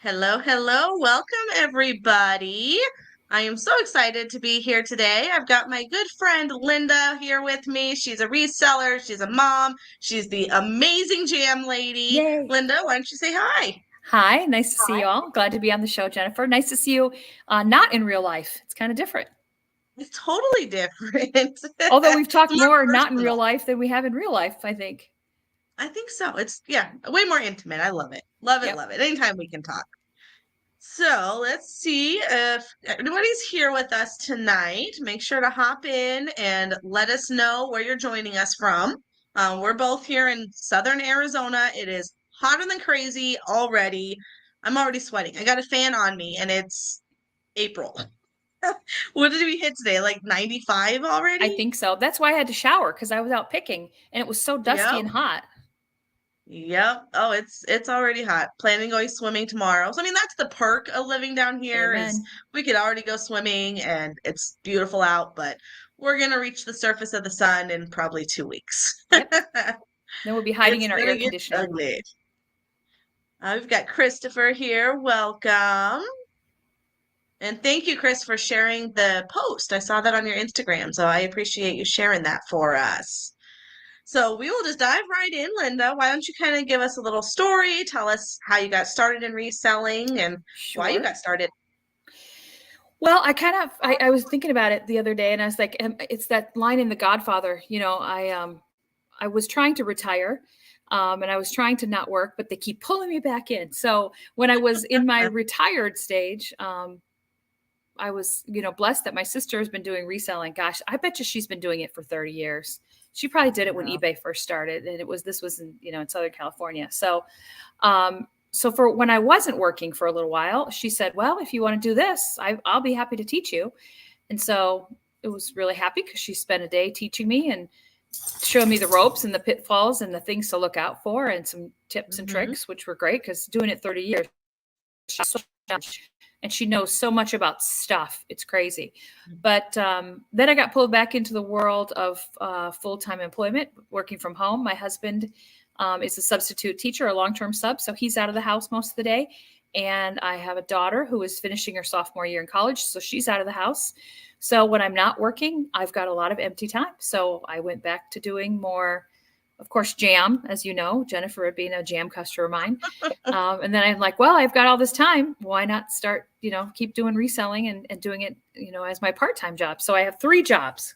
Hello, hello. Welcome, everybody. I am so excited to be here today. I've got my good friend Linda here with me. She's a reseller, she's a mom, she's the amazing jam lady. Yay. Linda, why don't you say hi? Hi, nice to see Hi. you all. Glad to be on the show, Jennifer. Nice to see you not in real life. It's kind of different. It's totally different. Although we've It's talked more more not in real personal. life than we have in real life, I think. I think so. It's, yeah, way more intimate. I love it. Love it, Yep. love it. Anytime we can talk. So let's see if anybody's here with us tonight. Make sure to hop in and let us know where you're joining us from. We're both here in Southern Arizona. It is hotter than crazy already. I'm already sweating. I got a fan on me and it's April. What did we hit today? Like 95 I already? think so. That's why I had to shower because I was out picking and it was so dusty Yep. and hot. Yep. Oh, it's already hot. Planning on going swimming tomorrow. So I mean that's the perk of living down here is Amen. we could already go swimming and it's beautiful out, but we're gonna reach the surface of the sun in probably 2 weeks. Yep. Then we'll be hiding It's in our gonna air get conditioner. ugly. We've got Christopher here. Welcome. And thank you, Chris, for sharing the post. I saw that on your Instagram, so I appreciate you sharing that for us. So we will just dive right in, Linda. Why don't you kind of give us a little story? Tell us how you got started in reselling and why you Sure. got started. Well, I was thinking about it the other day and I was like, it's that line in The Godfather, I was trying to retire. And I was trying to not work, but they keep pulling me back in. So when I was in my retired stage, I was, blessed that my sister has been doing reselling. Gosh, I bet you she's been doing it for 30 years. She probably did it when Wow. eBay first started, and this was in Southern California. So for when I wasn't working for a little while, she said, "Well, if you want to do this, I'll be happy to teach you." And so it was really happy because she spent a day teaching me and showing me the ropes and the pitfalls and the things to look out for and some tips and Hmm. tricks, which were great because doing it 30 years, so much, and she knows so much about stuff. It's crazy. But then I got pulled back into the world of full-time employment, working from home. My husband is a substitute teacher, a long-term sub, so he's out of the house most of the day. And I have a daughter who is finishing her sophomore year in college, so she's out of the house. So when I'm not working, I've got a lot of empty time. So I went back to doing more, of course, jam, as you know, Jennifer being a jam customer of mine. And then I'm like, well, I've got all this time. Why not start, keep doing reselling and doing it, as my part-time job. So I have 3 jobs.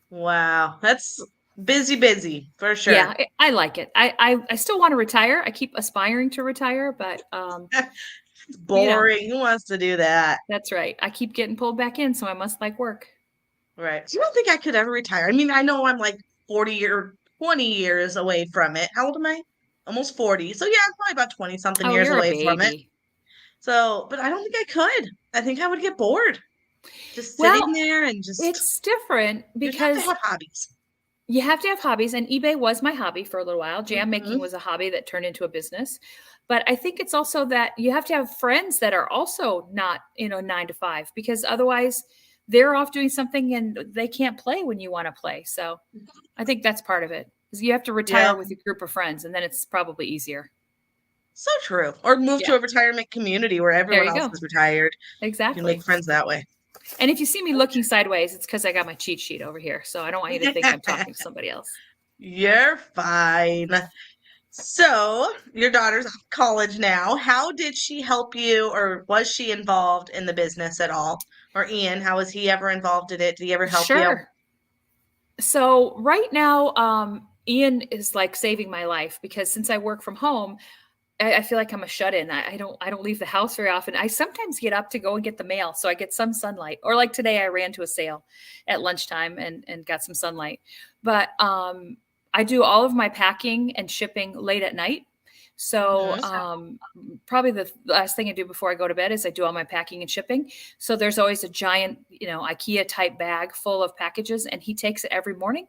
Wow. That's busy, busy for Yeah, sure. I like it. I still want to retire. I keep aspiring to retire, but, It's you know, boring. Who wants to do that? that's right. I keep getting pulled back in, so I must like work. Right. You don't think I could ever retire? I mean, I know I'm like 40 or 20 years away from it. How old am I? Almost 40. So yeah, I'm probably about 20 something Oh, years you're a away from it. baby. So, but I don't think I could. I think I would get bored just sitting Well, there and just it's different you'd have to because have hobbies. you have to have hobbies, and eBay was my hobby for a little while. Jam making Hmm. was a hobby that turned into a business. But I think it's also that you have to have friends that are also not, 9 to 5, because otherwise they're off doing something and they can't play when you want to play. So I think that's part of it. Is you have to retire Yep. with a group of friends, and then it's probably easier. So true. Or move Yeah, to a retirement community where there everyone you else go. is retired. You can make Exactly. friends that way. And if you see me looking sideways, it's because I got my cheat sheet over here. So I don't want you to think I'm talking to somebody else. You're fine. So, your daughter's off college now. How did she help you, or was she involved in the business at all? Or Ian, how was he ever involved in it? Did he ever help you? Sure. So right now, Ian is like saving my life because since I work from home, I feel like I'm a shut-in. I don't leave the house very often. I sometimes get up to go and get the mail, so I get some sunlight. Or like today, I ran to a sale at lunchtime and got some sunlight. But I do all of my packing and shipping late at night. So Hmm. probably the last thing I do before I go to bed is I do all my packing and shipping. So there's always a giant, IKEA type bag full of packages, and he takes it every morning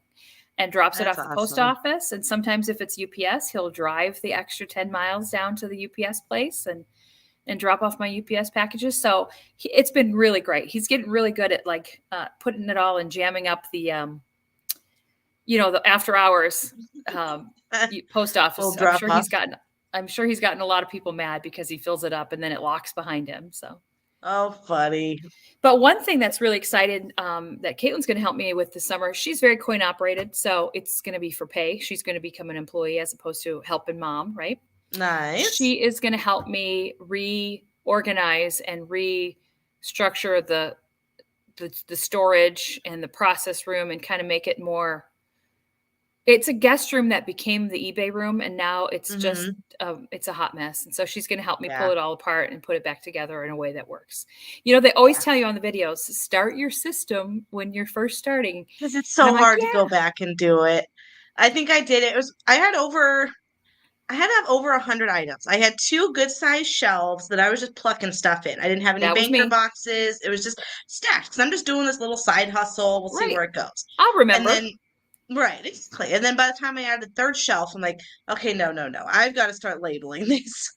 and drops it That's off the post awesome. office. And sometimes if it's UPS, he'll drive the extra 10 miles down to the UPS place and drop off my UPS packages. So it's been really great. He's getting really good at like putting it all and jamming up the after hours post Full office. drop off. I'm sure he's gotten a lot of people mad because he fills it up and then it locks behind him. So, Oh, funny. but one thing that's really excited that Caitlin's going to help me with this summer, she's very coin operated. So it's going to be for pay. She's going to become an employee as opposed to helping mom, right? Nice. She is going to help me reorganize and restructure the storage and the process room and kind of make it more. It's a guest room that became the eBay room, and now it's just Hmm. it's a hot mess. And so she's going to help me pull Yeah. it all apart and put it back together in a way that works. They always Yeah. tell you on the videos, start your system when you're first starting, Because it's and so I'm like, hard to go yeah, back and do it. I think I did it. I had to have over 100 items. I had two good sized shelves that I was just plucking stuff in. I didn't have any that was banker me, boxes. It was just stacked because I'm just doing this little side hustle. We'll see right? where it goes. I'll And remember. then right, exactly. And then by the time I added third shelf, I'm like, okay, no, no, no. I've got to start labeling these.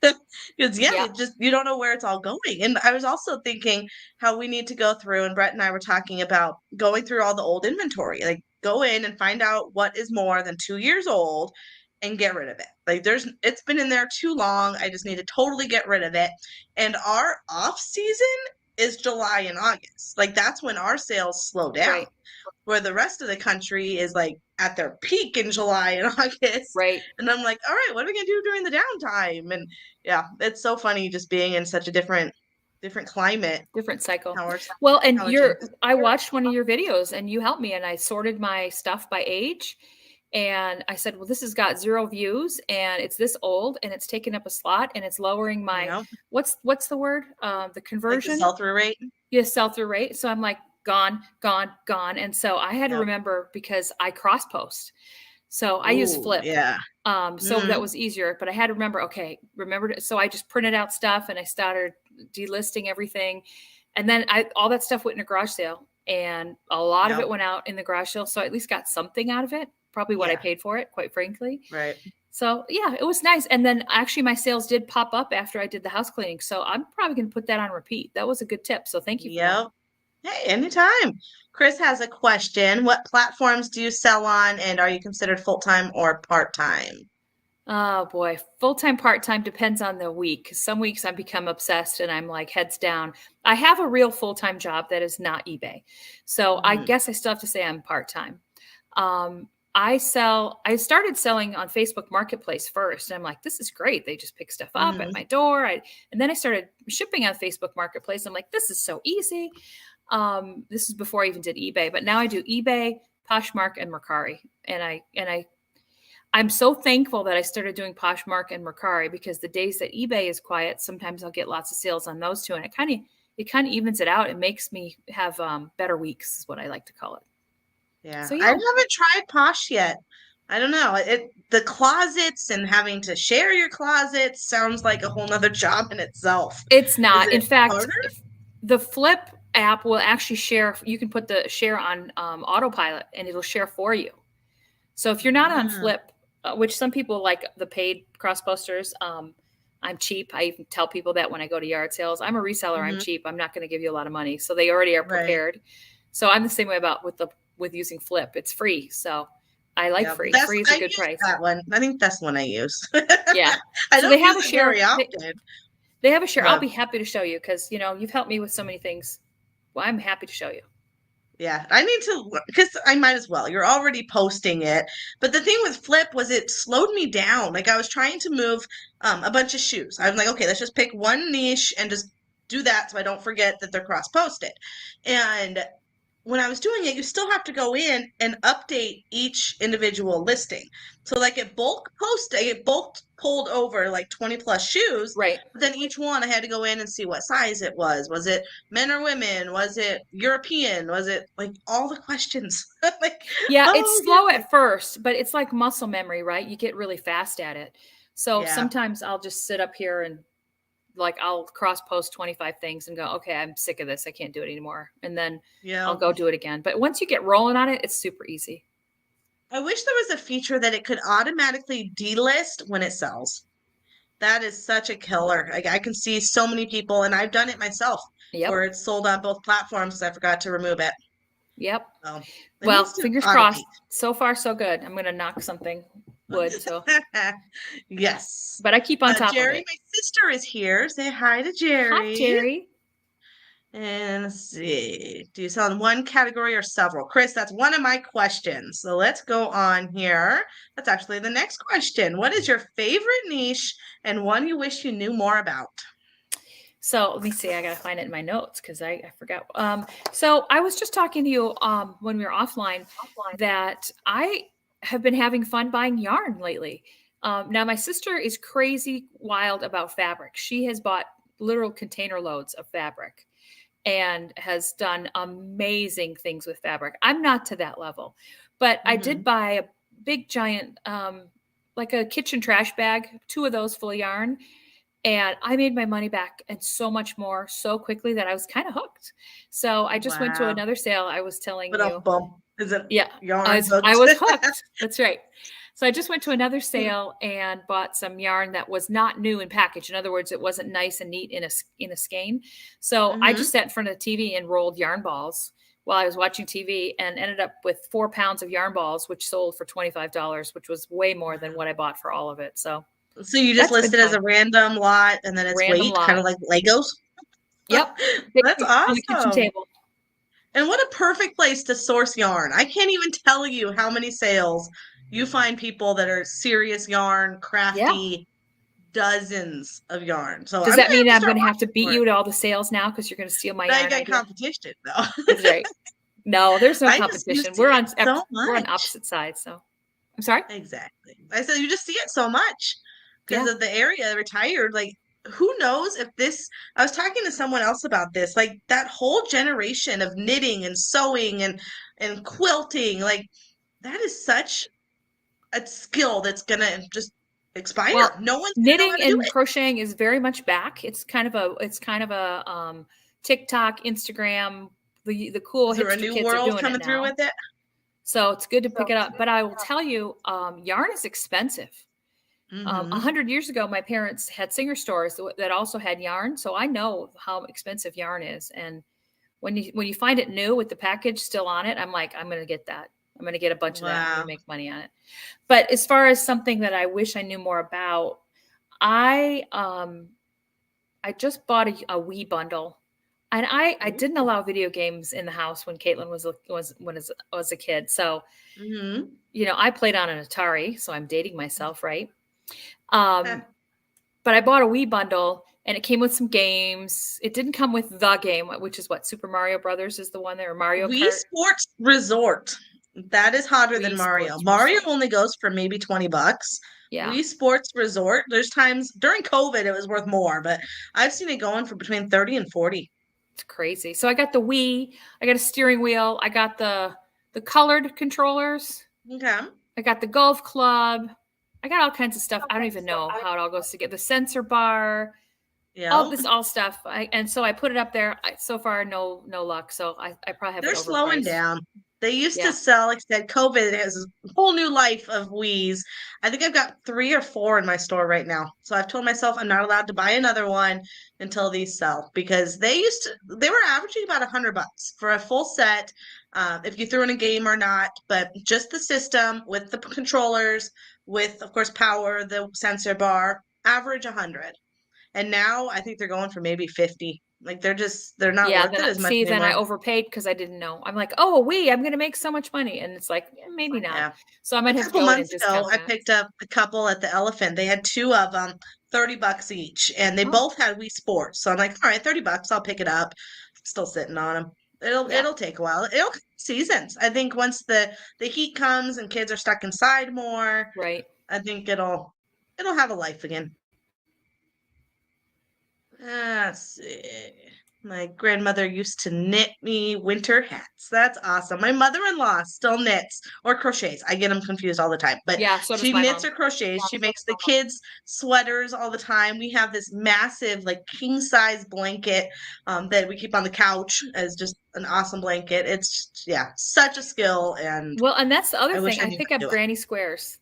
Because yeah, Yeah, you don't know where it's all going. And I was also thinking how we need to go through, and Brett and I were talking about going through all the old inventory. Like go in and find out what is more than 2 years old and get rid of it. Like it's been in there too long. I just need to totally get rid of it. And our off season is July and August. Like that's when our sales slow down, right, where the rest of the country is like at their peak in July and August. right. And I'm like, all right, what are we gonna do during the downtime? And yeah, it's so funny just being in such a different climate, Different cycle. how our Well, and how it changes. I watched one of your videos and you helped me and I sorted my stuff by age. And I said, well, this has got 0 views and it's this old and it's taking up a slot and it's lowering my, Yeah, what's the word? The like the conversion? sell-through rate. Yes, sell through rate. So I'm like, gone, gone, gone. And so I had to Yep. remember because I cross post. So I use Ooh, Flip. yeah. So that Mm-hmm. was easier, but I had to remember, okay, so I just printed out stuff and I started delisting everything. And then all that stuff went in a garage sale and a lot of Yep. it went out in the garage sale. So I at least got something out of it, probably what I Yeah. paid for it, quite frankly. Right. So yeah, it was nice. And then actually my sales did pop up after I did the house cleaning. So I'm probably going to put that on repeat. That was a good tip. So thank you for that. Yep. Hey, anytime. Chris has a question. What platforms do you sell on, and are you considered full-time or part-time? Oh boy, full time, part time depends on the week. Some weeks I become obsessed and I'm like heads down. I have a real full time job that is not eBay. So I Mm-hmm. guess I still have to say I'm part time. I started selling on Facebook Marketplace first. And I'm like, this is great. They just pick stuff up at Mm-hmm. my door. And then I started shipping on Facebook Marketplace. I'm like, this is so easy. This is before I even did eBay, but now I do eBay, Poshmark, and Mercari. I'm so thankful that I started doing Poshmark and Mercari because the days that eBay is quiet, sometimes I'll get lots of sales on those two, and it kind of evens it out. It makes me have better weeks, is what I like to call it. Yeah, So I yeah, haven't tried Posh yet. I don't know. The closets and having to share your closets sounds like a whole nother job in itself. it's Is not. In it fact, harder? if the Flip app will actually share. You can put the share on autopilot, and it'll share for you. So if you're not on Mm, Flip, which some people like the paid cross posters, I'm cheap. I even tell people that when I go to yard sales. I'm a reseller. I'm hmm. cheap. I'm not going to give you a lot of money. So they already are Right. prepared. So I'm the same way about with using Flip. It's free. So I like Yeah. free. That's Free is a I good use price. that one. I think that's the one I use. Yeah. I So they don't have use a it very share. often, They have a share. I'll but be happy to show you because you've helped me with so many things. Well, I'm happy to show you. yeah, I need to because I might as well. You're already posting it. But the thing with Flip was it slowed me down. Like I was trying to move a bunch of shoes. I'm like, okay, let's just pick one niche and just do that so I don't forget that they're cross posted. And when I was doing it, you still have to go in and update each individual listing. So like it bulk pulled over like 20 plus shoes, Right. but then each one I had to go in and see what size it was. Was it men or women? Was it European? Was it like all the questions? Like, Yeah, it's oh slow yeah. at first, but it's like muscle memory, right? You get really fast at it. So Yeah. sometimes I'll just sit up here and like I'll cross post 25 things and go, okay, I'm sick of this. I can't do it anymore. And then I'll Yeah. go do it again. But once you get rolling on it, it's super easy. I wish there was a feature that it could automatically delist when it sells. That is such a killer. Like I can see so many people, and I've done it myself, Yep. where it's sold on both platforms. I forgot to remove it. Yep. So it Well, needs to fingers crossed. automate. So far, so good. I'm going to knock something wood. So, Yes. but I keep on top of Jerry, it. my sister is here. Say hi to Hi, Jerry. Jerry. And let's see. Do you sell in one category or several? Chris, that's one of my questions. So let's go on here. That's actually the next question. What is your favorite niche and one you wish you knew more about? So let me see. I got to find it in my notes because I forgot. So I was just talking to you when we were offline that I have been having fun buying yarn lately. Now my sister is crazy wild about fabric. She has bought literal container loads of fabric and has done amazing things with fabric. I'm not to that level, but I did Hmm. buy a big giant, like a kitchen trash bag, 2 of those full of yarn, and I made my money back and so much more so quickly that I was kind of hooked. So I just went to Wow. another sale I was telling But you. bump. Is it Yeah, yarn I hooked? was hooked. That's right. So I just went to another sale and bought some yarn that was not new in package. In other words, it wasn't nice and neat in a skein. So I Hmm. just sat in front of the TV and rolled yarn balls while I was watching TV and ended up with 4 pounds of yarn balls, which sold for $25, which was way more than what I bought for all of it. So So you just that's been list it as fun. a random lot and then it's Random weight, kind lot. of like Legos. Yep. Big That's on the kitchen awesome. table. And what a perfect place to source yarn. I can't even tell you how many sales you find people that are serious yarn, Yeah. crafty, dozens of yarn. So Does I'm that gonna have mean to I'm start going to have to watching beat for it. you to all the sales now because you're going to steal my Now you yarn got idea? competition though. That's right. No, there's no I just you competition. see it so We're on much. opposite sides. So I'm sorry. Exactly. I said you just see it so much because Yeah. of the area retired. Like, who knows if this? I was talking to someone else about this. Like that whole generation of knitting and sewing and quilting. Like that is such a skill that's gonna just expire. Well, No one's gonna know how knitting to do and it. crocheting is very much back. It's kind of a TikTok, Instagram. The cool Is there a hipster new kids are world doing it coming through now. with it? So it's good to pick it up. But I will tell you, yarn is expensive. A Mm-hmm. 100 years ago, my parents had singer stores that also had yarn, so I know how expensive yarn is. And when you find it new with the package still on it, I'm like, I'm going to get that. I'm going to get a bunch of that. I'm going to Wow. make money on it. But as far as something that I wish I knew more about, I um I just bought a Wii bundle, and I didn't Ooh. allow video games in the house when Caitlin was a kid. So Mm-hmm. I played on an Atari, so I'm dating myself, right? Um, but I bought a Wii bundle and it came with some games. It didn't come with the game, which is what Super Mario Brothers is the one there, or Mario Wii Kart. Sports Resort. That is hotter than Wii Mario. Sports Mario Resort. only goes for maybe 20 bucks. Yeah, Wii Sports Resort, there's times during COVID it was worth more, but I've seen it going for between 30 and 40. it's crazy. So I got the Wii, I got a steering wheel, I got the colored controllers, Okay. I got the golf club, I got all kinds of stuff. I don't even know how it all goes together. The sensor bar, Yeah. all stuff. And so I put it up there. So far, no luck. So I probably have it They're slowing overpriced. down. They used to Yeah. sell, like I said, COVID has a whole new life of Wii's. I think I've got 3 or 4 in my store right now. So I've told myself I'm not allowed to buy another one until these sell because they were averaging about $100 for a full set. If you threw in a game or not, but just the system with the controllers, with of course power, the sensor bar, average 100. And now I think they're going for maybe 50. Like they're not Yeah. worth Then it as much then I anymore. overpaid because I didn't know. I'm like, oh, I'm going to make so much money. And it's like, maybe not. Yeah. So I A might have to couple go in and months ago, discount I that. picked up a couple at the Elephant. They had 2 of them, $30 each, and they Oh, both had Wii Sports. So I'm like, all right, $30, I'll pick it up. Still sitting on them. yeah. It'll take a while. It'll come seasons. I think once the heat comes and kids are stuck inside more, Right. I think it'll have a life again. Let's see. My grandmother used to knit me winter hats. That's awesome. My mother-in-law still knits or crochets. I get them confused all the time, but Yeah. So does she my knits mom. or crochets. She makes the kids sweaters all the time. We have this massive, like king size blanket that we keep on the couch as just an awesome blanket. Yeah, such a skill, and Well, and that's the other I wish thing. I I knew pick how up to do it. granny squares.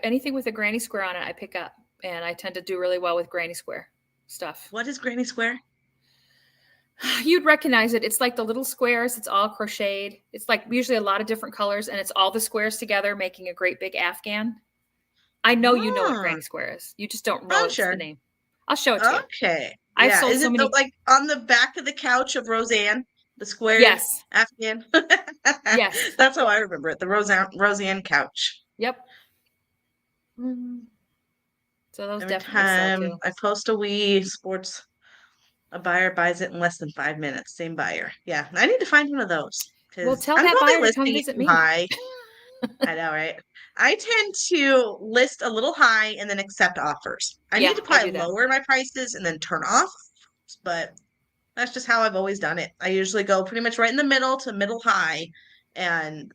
Anything with a granny square on it, I pick up, and I tend to do really well with granny square stuff. What is Granny Square? You'd recognize it. It's like the little squares. It's all crocheted. It's like usually a lot of different colors, and it's all the squares together making a great big Afghan. I know you know what Oh, Granny Square is. You just don't know I'm it's the sure. name. I'll show it to you. Okay. I've Yeah. sold Is so it the, many. like on the back of the couch of Roseanne, the squared Yes. Afghan? Yes. That's how I remember it. The Roseanne couch. Yep. Mm. So those Every definitely sell time too. I post a Wii Sports, a buyer buys it in less than 5 minutes. Same buyer. Yeah, I need to find one of those Well, because tell I'm that probably buyer to come listing it visit too me. high. I know, right? I tend to list a little high and then accept offers. I need Yeah, to I do probably that. lower my prices and then turn off, but that's just how I've always done it. I usually go pretty much right in the middle to middle high and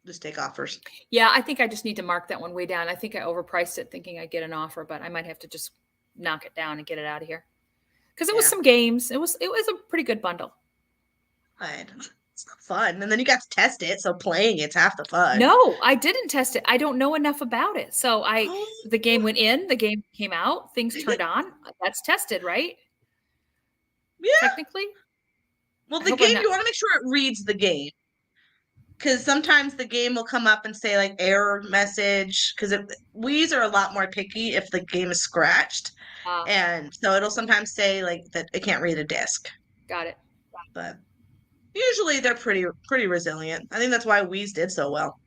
just take offers. Yeah, I think I just need to mark that one way down. I think I overpriced it thinking I'd get an offer, but I might have to just knock it down and get it out of here. Because it was Yeah, some games. It was a pretty good bundle. but it's not fun. And then you got to test it, so playing it's half the fun. No, I didn't test it. I don't know enough about it. So the game went in, the game came out, things turned on. That's tested, right? Yeah. Technically. Well, I the hope I'm game, not. you want to make sure it reads the game because sometimes the game will come up and say like error message because Wii's are a lot more picky if the game is scratched. Uh, And so it'll sometimes say like that it can't read a disc, got it. but usually they're pretty resilient. I think that's why Wii's did so well.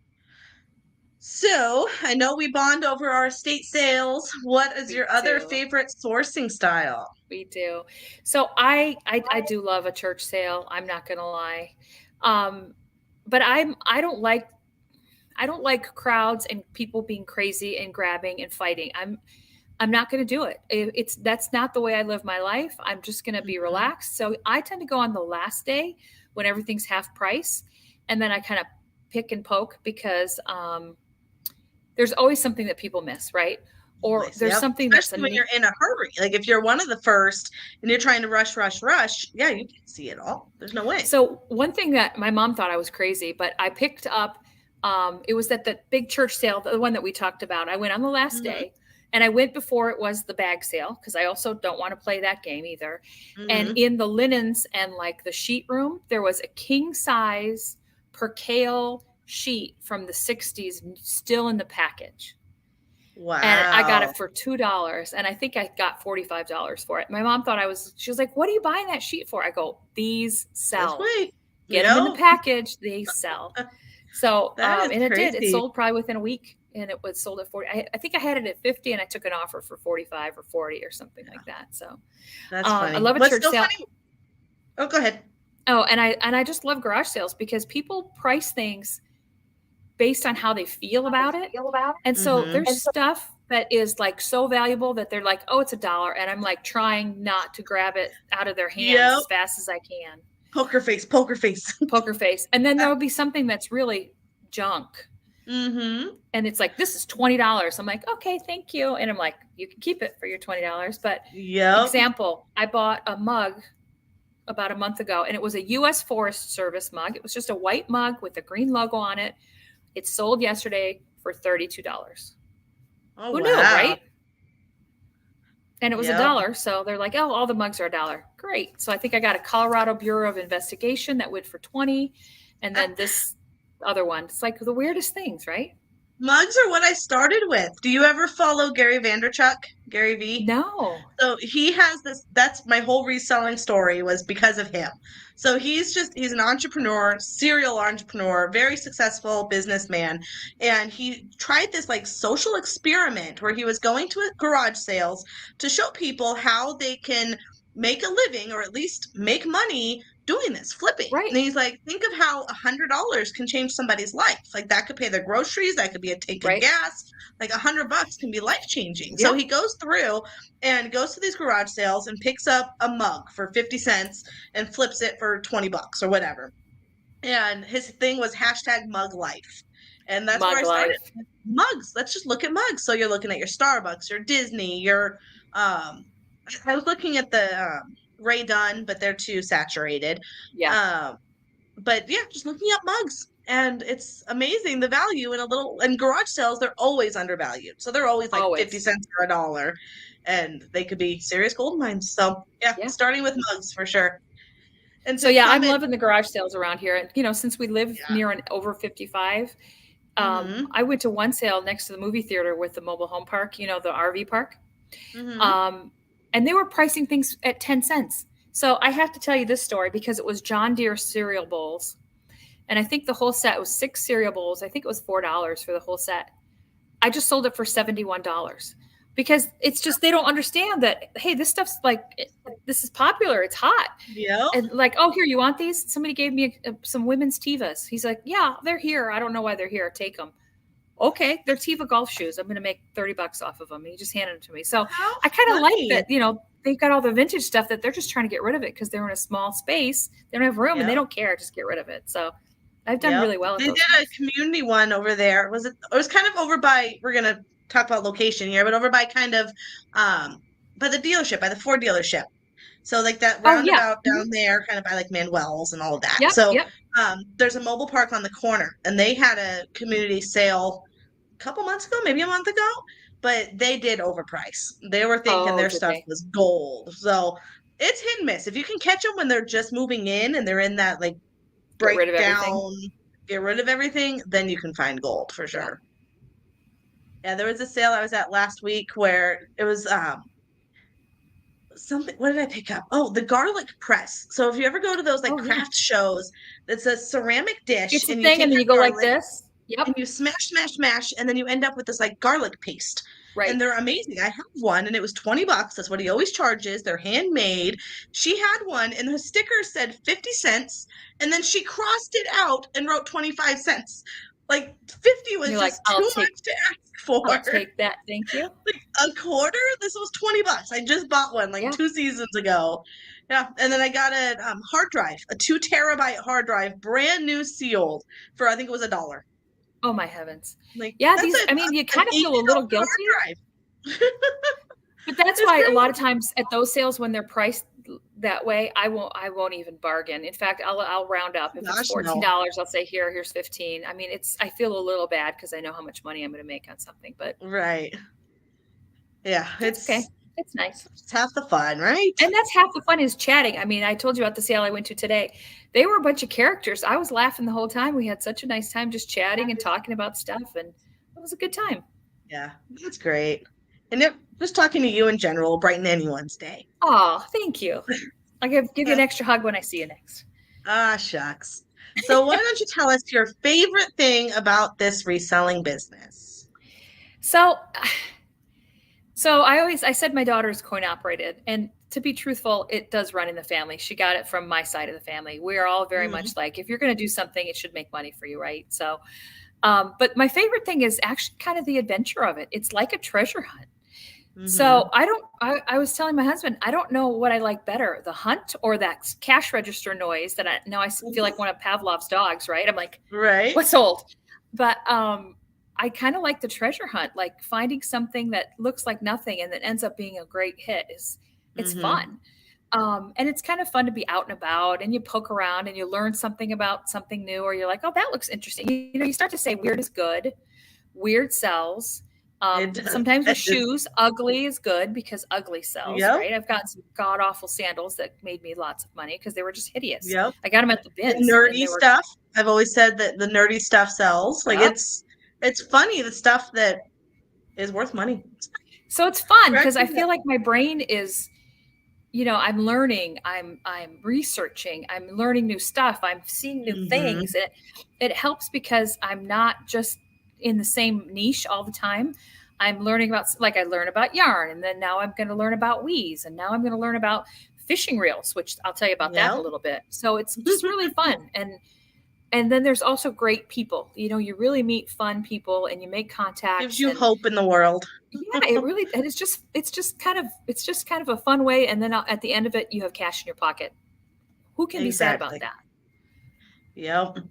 So I know we bond over our estate sales. What is We your other do. favorite sourcing style? We do. So I do love a church sale. I'm not gonna lie. Um, but I don't like crowds and people being crazy and grabbing and fighting. I'm not going to do it. That's not the way I live my life. I'm just going to be Hmm. relaxed. So I tend to go on the last day when everything's half price, and then I kind of pick and poke because there's always something that people miss, right? Or Always, there's yep. something that's a Especially when you're neat. in a hurry. Like if you're one of the first and you're trying to rush, rush, rush, yeah, you can't see it all. There's no way. So one thing that my mom thought I was crazy, but I picked up. It was at the big church sale, the one that we talked about. I went on the last Hmm. day, and I went before it was the bag sale because I also don't want to play that game either. And Hmm. in the linens and like the sheet room, there was a king size percale sheet from the 60s still in the package. And I got Wow. it for $2, and I think I got $45 for it. My mom thought she was like, "What are you buying that sheet for?" I go, "These Just sell. wait. Get them in the Yep. package, they sell." So, That is and it did. It crazy. sold probably within a week, and it was sold at 40. I think I had it at 50, and I took an offer for 45 or 40 or something like that. So, That's I funny. love a What's church so sale. funny? Oh, go ahead. Oh, and I just love garage sales because people price things based on how they feel about it. And so Hmm. there's stuff that is like so valuable that they're like, "Oh, it's $1." And I'm like trying not to grab it out of their hands Yep. as fast as I can. Poker face, poker face. Poker face. And then there'll be something that's really junk. Hmm. And it's like, "This is $20." I'm like, "Okay, thank you." And I'm like, "You can keep it for your $20." But Yep. example, I bought a mug about a month ago, and it was a US Forest Service mug. It was just a white mug with a green logo on it. It sold yesterday for $32. Oh, Who knew, wow. right? And it was a Yep. dollar. So they're like, "Oh, all the mugs are a dollar." Great. So I think I got a Colorado Bureau of Investigation that went for 20, and then this other one. It's like the weirdest things, right? Mugs are what I started with. Do you ever follow Gary Vanderchuck? Gary V? No. So he has this, that's my whole reselling story was because of him. So he's an entrepreneur, serial entrepreneur, very successful businessman. And he tried this like social experiment where he was going to garage sales to show people how they can make a living or at least make money doing this, flipping. Right. And he's like, think of how $100 can change somebody's life. Like that could pay their groceries, that could be a tank of Right. gas. Like $100 can be life changing. So Yep. he goes through and goes to these garage sales and picks up a mug for 50 cents and flips it for $20 or whatever. And his thing was hashtag mug life. And that's where Mug I started. life. Mugs. Let's just look at mugs. So you're looking at your Starbucks, your Disney, your I was looking at the Ray Dunn, but they're too saturated. Yeah. Um, but yeah, just looking up mugs. And it's amazing the value in a little and garage sales, they're always undervalued. So they're always like 50 Always. cents or a dollar. And they could be serious gold mines. So yeah, Yeah. starting with mugs for sure. And So to yeah, come I'm in, loving the garage sales around here. And since we live yeah. near an over 55, Mm-hmm. I went to one sale next to the movie theater with the mobile home park, the RV park. Mm-hmm. Um, and they were pricing things at 10 cents. So I have to tell you this story because it was John Deere cereal bowls. And I think the whole set was 6 cereal bowls. I think it was $4 for the whole set. I just sold it for $71 because it's just, they don't understand that, hey, this stuff's like, this is popular. It's hot. Yep. And like, oh, here, you want these? Somebody gave me some women's Tevas. He's like, yeah, they're here. I don't know why they're here. Take them. Okay, they're Teva golf shoes. I'm going to make $30 off of them. And he just handed them to me. So How I kind of like funny. that, they've got all the vintage stuff that they're just trying to get rid of it because they're in a small space. They don't have room and they Yep. don't care. Just get rid of it. So I've done Yep. really well at They those did a ones. community one over there. It was kind of over by, we're gonna talk about location here, but over by kind of by the dealership, by the Ford dealership. So like that Oh, yeah. roundabout Mhm. down there, kind of by like Manuel's and all of that. Yep. So Yep. there's a mobile park on the corner, and they had a community sale a couple months ago, maybe a month ago, but they did overprice. They were thinking Oh, their did stuff they was gold. So it's hit and miss. If you can catch them when they're just moving in and they're in that like get rid of everything? breakdown, get rid of everything, then you can find gold for Yeah. sure. Yeah, there was a sale I was at last week where it was something. What did I pick up? Oh, the garlic press. So if you ever go to those like Oh, yeah. craft shows, it's a ceramic dish It's a and you thing, take and then your you go like garlic this. and Yep. you smash, and then you end up with this like garlic paste. And Right. they're amazing. I have one and it was $20. That's what he always charges. They're handmade. She had one and the sticker said 50 cents. And then she crossed it out and wrote 25 cents. Like 50 was You're like, just too much to ask for. I'll take that. Thank you. A quarter? This was $20. I just bought one like Yeah. 2 seasons ago. Yeah. And then I got a hard drive, a 2 terabyte hard drive, brand new sealed for I think it was $1. Oh my heavens. Like Yeah, that's I mean, you an kind of feel a little $80 guilty, hard drive. but that's It's why a crazy. lot of times at those sales when they're priced that way, I won't even bargain. In fact, I'll round up. If it's Gosh, no. $14, I'll say here's 15. I mean, I feel a little bad because I know how much money I'm going to make on something, but Right. Yeah, that's okay. It's nice. it's half the fun, right? And that's half the fun is chatting. I mean, I told you about the sale I went to today. They were a bunch of characters. I was laughing the whole time. We had such a nice time just chatting and talking about stuff, and it was a good time. Yeah, that's great. And just talking to you in general will brighten anyone's day. Oh, thank you. I'll give you an extra hug when I see you next. Ah, shucks. So why don't you tell us your favorite thing about this reselling business? So, I said my daughter is coin operated, and to be truthful, it does run in the family. She got it from my side of the family. We are all very Mhm. much like, if you're going to do something, it should make money for you, right? So, but my favorite thing is actually kind of the adventure of it. It's like a treasure hunt. Mhm. So I was telling my husband, I don't know what I like better, the hunt or that cash register noise that I feel like one of Pavlov's dogs, right? I'm like, Right? what's old? But I kind of like the treasure hunt, like finding something that looks like nothing and that ends up being a great hit it's Mhm. fun. And it's kind of fun to be out and about and you poke around and you learn something about something new, or you're like, oh, that looks interesting. You start to say weird is good, weird sells. It does. Sometimes with It's, shoes, ugly is good because ugly sells, yep. right? I've gotten some god awful sandals that made me lots of money because they were just hideous. Yep. I got them at the The bins and nerdy they were, stuff. I've always said that the nerdy stuff sells. Like yep. it's funny the stuff that is worth money. So it's fun Correct? because I feel like my brain is, I'm learning, I'm researching, I'm learning new stuff, I'm seeing new Mhm. things. It helps because I'm not just in the same niche all the time. I'm learning about, like, I learn about yarn, and then now I'm going to learn about weaves, and now I'm going to learn about fishing reels, which I'll tell you about that in a Yep. little bit. So it's just really fun. And then there's also great people. You really meet fun people and you make Gives contacts, you and hope in the world. yeah, and it's just kind of a fun way. And then at the end of it, you have cash in your pocket. Who can be sad about Exactly. that? Yep.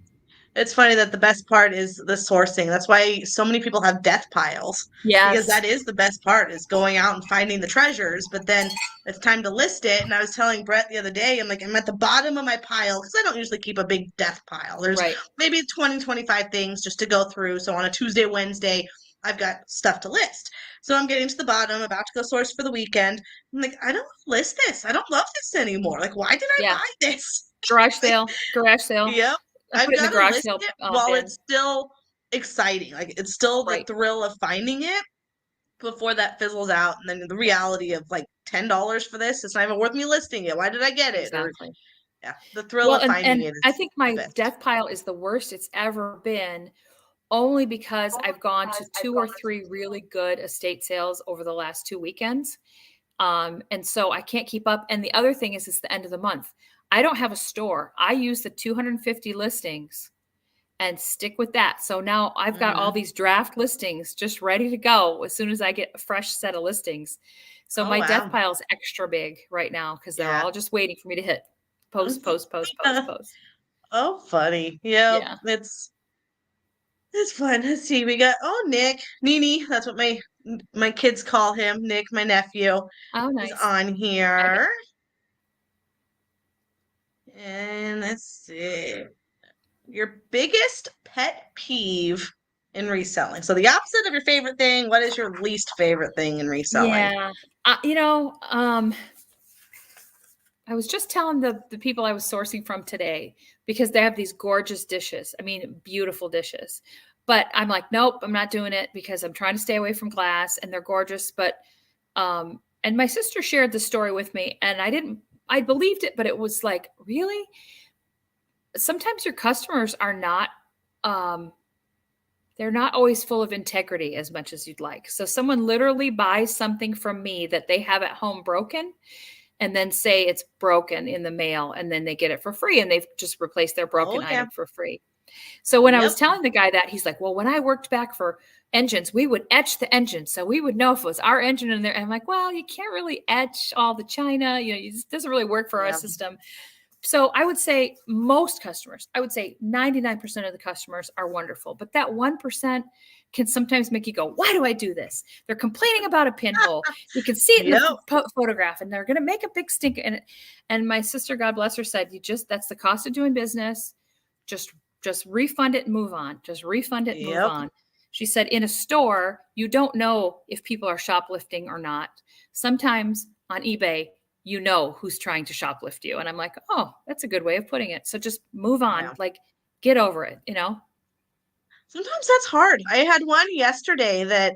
It's funny that the best part is the sourcing. That's why so many people have death piles because Yes. that is the best part is going out and finding the treasures. But then it's time to list it. And I was telling Brett the other day, I'm like, I'm at the bottom of my pile because I don't usually keep a big death pile. There's Right. maybe 20, 25 things just to go through. So on a Tuesday, Wednesday, I've got stuff to list. So I'm getting to the bottom, about to go source for the weekend. I'm like, I don't list this. I don't love this anymore. Like, why did I Yeah. buy this? Garage Like, sale, garage sale. yep. I I've put it in the got to garage list sale it while bin. it's still exciting. Like, it's still the Right. thrill of finding it before that fizzles out. And then the reality of like $10 for this, it's not even worth me listing it. Why did I get it? Or, Exactly. yeah, the thrill Well, of finding and it I is think the my best. death pile is the worst it's ever been, only because I've gone to 2 or 3 really good estate sales over the last 2 weekends. And so I can't keep up. And the other thing is it's the end of the month. I don't have a store. I use the 250 listings and stick with that. So now I've got all Hmm. these draft listings just ready to go as soon as I get a fresh set of listings. So Oh, my death wow. pile is extra big right now because they're Yeah. all just waiting for me to hit post, post, post, post, post. Oh, funny. Yep. Yeah. It's fun. Let's see. We got Nick, Nini. That's what my kids call him. Nick, my nephew, Oh, is nice. on I know. here. And let's see. Your biggest pet peeve in reselling. So the opposite of your favorite thing. What is your least favorite thing in reselling? Yeah. I was just telling the people I was sourcing from today because they have these gorgeous dishes. I mean, beautiful dishes. But I'm like, nope, I'm not doing it because I'm trying to stay away from glass and they're gorgeous. But and my sister shared the story with me and I believed it, but it was like, really? Sometimes your customers are not um they're not always full of integrity as much as you'd like. So someone literally buys something from me that they have at home broken and then say it's broken in the mail and then they get it for free and they've just replaced their Oh broken yeah. item for free. So when I was Yep. telling the guy that, he's like, well, when I worked back for engines, we would etch the engine. So we would know if it was our engine in there. And I'm like, well, you can't really etch all the china. It doesn't really work for our Yep. system. So I would say most customers, I would say 99% of the customers are wonderful, but that 1% can sometimes make you go, why do I do this? They're complaining about a pinhole. You can see it in the Yep. photograph and they're going to make a big stink. And my sister, God bless her, said, that's the cost of doing business. Just, just refund it and move on. Just refund it and move Yep. on. She said, in a store, you don't know if people are shoplifting or not. Sometimes on eBay, you know who's trying to shoplift you. And I'm like, oh, that's a good way of putting it. So just move on, Yeah. like get over it. Sometimes that's hard. I had one yesterday that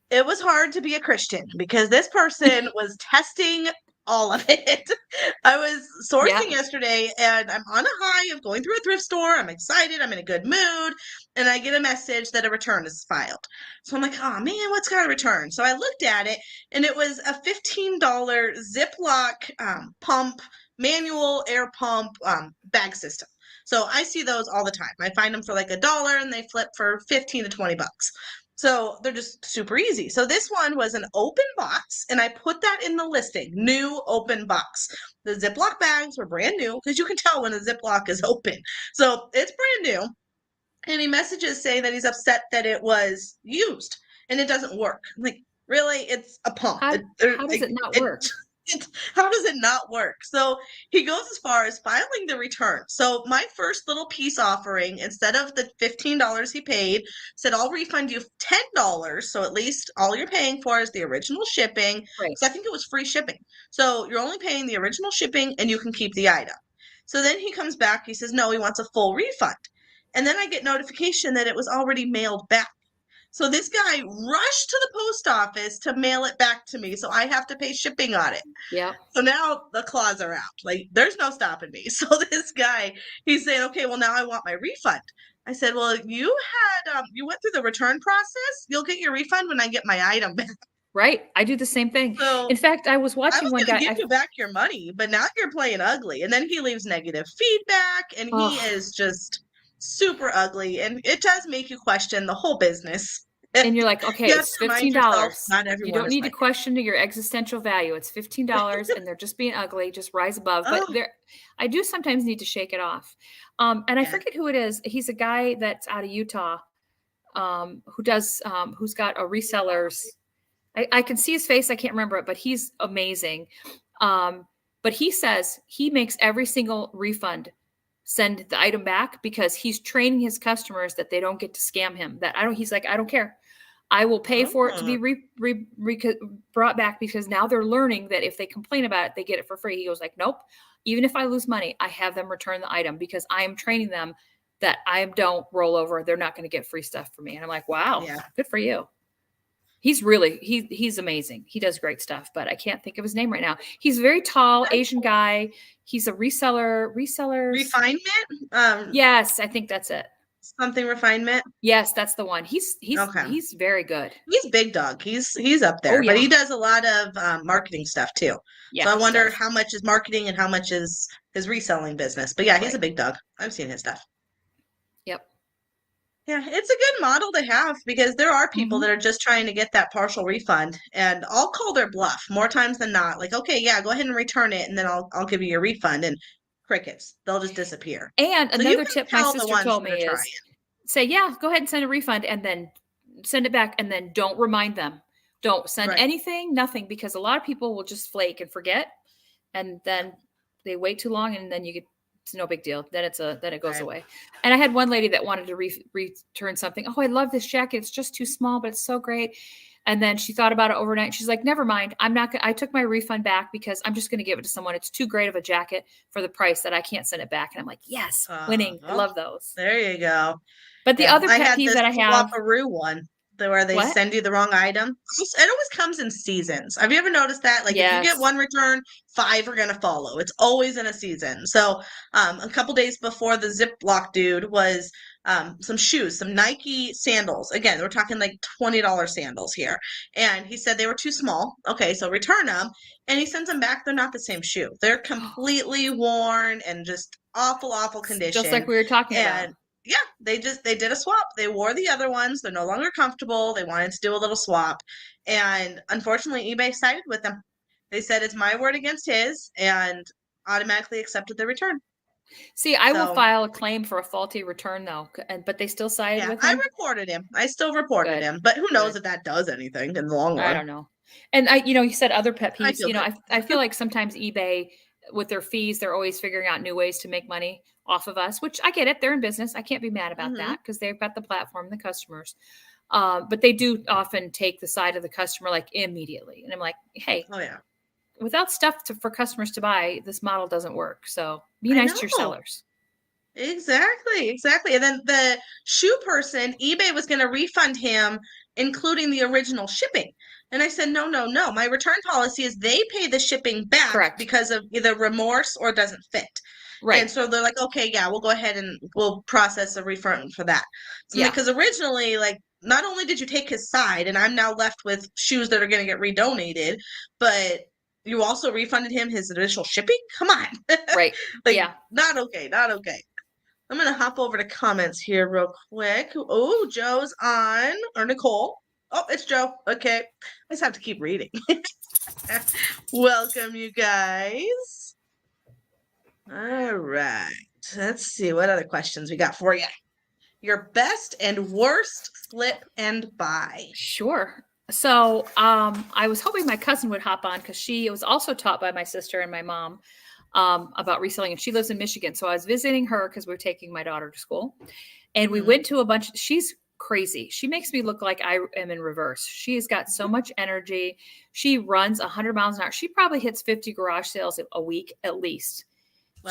it was hard to be a Christian because this person was testing all of it. I was Yeah, sourcing yesterday and I'm on a high of going through a thrift store. I'm excited. I'm in a good mood. And I get a message that a return is filed. So I'm like, oh man, what's got a return? So I looked at it and it was a $15 Ziploc pump, manual air pump bag system. So I see those all the time. I find them for like $1 and they flip for 15 to 20 bucks. So they're just super easy. So this one was an open box, and I put that in the listing, new open box. The Ziploc bags were brand new because you can tell when a Ziploc is open. So it's brand new. And he messages saying that he's upset that it was used and it doesn't work. I'm like, really? It's a pump. how does it not work? How does it not work? So he goes as far as filing the return. So my first little peace offering, instead of the $15 he paid, said I'll refund you $10. So at least all you're paying for is the original shipping. Right. So I think it was free shipping. So you're only paying the original shipping and you can keep the item. So then he comes back, he says, no, he wants a full refund. And then I get notification that it was already mailed back. So this guy rushed to the post office to mail it back to me. So I have to pay shipping on it. Yeah. So now the claws are out. Like there's no stopping me. So this guy, he's saying, okay, well now I want my refund. I said, well, you went through the return process. You'll get your refund when I get my item back. Right. I do the same thing. In So fact, I was I watching was one going guy. to give you back your money, but now you're playing ugly. And then he leaves negative feedback and he Oh, is just super ugly. And it does make you question the whole business. and you're like, You okay, have it's to remind yourself $15. not You everyone don't is need to like question your existential value. It's $15 and they're just being ugly. Just rise above. But oh, I do sometimes need to shake it off. And I yeah. forget who it is. He's a guy that's out of Utah, who's got a resellers. I can see his face. I can't remember it, but he's amazing. But he says he makes every single refund send the item back because he's training his customers that they don't get to scam him. He's like, I don't care. I will pay for it to Oh, be brought back because now they're learning that if they complain about it, they get it for free. He goes like, nope. Even if I lose money, I have them return the item because I am training them that I don't roll over. They're not going to get free stuff from me. And I'm like, wow, yeah. good for you. He's amazing. He does great stuff, but I can't think of his name right now. He's a very tall Asian guy. He's a resellers. Refinement? Yes, I think that's it. Something refinement? Yes, that's the one. He's he's Okay. he's very good. He's big dog. He's up Oh there, but he yeah. does a lot of marketing stuff too. So Yeah, I he wonder does. how much is marketing and how much is his reselling business. But yeah, he's a Right. big dog. I've seen his stuff. Yep. Yeah, it's a good model to have because there are people Hmm. that are just trying to get that partial refund, and I'll call their bluff more times than not. Like, okay, yeah, go ahead and return it, and then I'll give you your refund. And crickets, they'll just disappear. And So you another can tip my tell the sister ones told that are me trying. is say, yeah, go ahead and send a refund and then send it back and then don't remind them. Don't send Right. anything, nothing, because a lot of people will just flake and forget. And Yep. then they wait too long and then you get it's no big deal. Then it goes Right. away. And I had one lady that wanted to return something. Oh, I love this jacket. It's just too small, but it's so great. And then she thought about it overnight. She's like, never mind. I'm not gonna I took my refund back because I'm just gonna give it to someone. It's too great of a jacket for the price that I can't send it back. And I'm like, yes, winning. I Well, love those. there you go. But the Yeah, other I pet had peeve this that I have, swap-a-roo one where they what? send you the wrong item. It always comes in seasons. Have you ever noticed that? Like if you get Yes. one return, five are gonna follow. It's always in a season. So, a couple days before the Ziploc dude was some shoes, some Nike sandals. Again, we're talking like $20 sandals here. And he said they were too small. Okay, so return them. And he sends them back. They're not the same shoe. They're completely worn and just awful, awful Just like condition. we were talking about. And yeah, they did a swap. They wore the other ones. They're no longer comfortable. They wanted to do a little swap. And unfortunately, eBay sided with them. They said it's my word against his and automatically accepted the return. See, I will So, file a claim for a faulty return though, but they still sided yeah, with I him. reported him. I still reported Good, him, but who knows good. if that does anything in the long I run. don't know. And you said other pet I peeves. feel good. I feel like sometimes eBay with their fees, they're always figuring out new ways to make money off of us, which I get it. They're in business. I can't be mad about Hmm. that because they've got the platform, the customers. But they do often take the side of the customer like immediately. And I'm like, hey, Oh, yeah. without stuff for customers to buy, this model doesn't work. So be I nice to your know. sellers. Exactly, exactly. And then the shoe person, eBay was going to refund him, including the original shipping. And I said, no, no, no. My return policy is they pay the shipping back Correct. because of either remorse or doesn't fit. And Right. so they're like, okay, yeah, we'll go ahead and we'll process a refund for that. So Yeah. because originally, like, not only did you take his side, and I'm now left with shoes that are going to get redonated, but you also refunded him his initial shipping? Come on. Right. Like, Yeah. not okay, not okay. I'm gonna hop over to comments here real quick. Oh, Joe's on, or Nicole. Oh, it's Joe. Okay. I just have to keep reading. Welcome, you guys. All right. Let's see what other questions we got for you. Your best and worst flip and buy. Sure. So I was hoping my cousin would hop on because she was also taught by my sister and my mom about reselling, and she lives in Michigan. So I was visiting her because we are taking my daughter to school, and we Hmm. went to a bunch. She's crazy. She makes me look like I am in reverse. She's got so much energy. She runs 100 miles an hour. She probably hits 50 garage sales a week at least.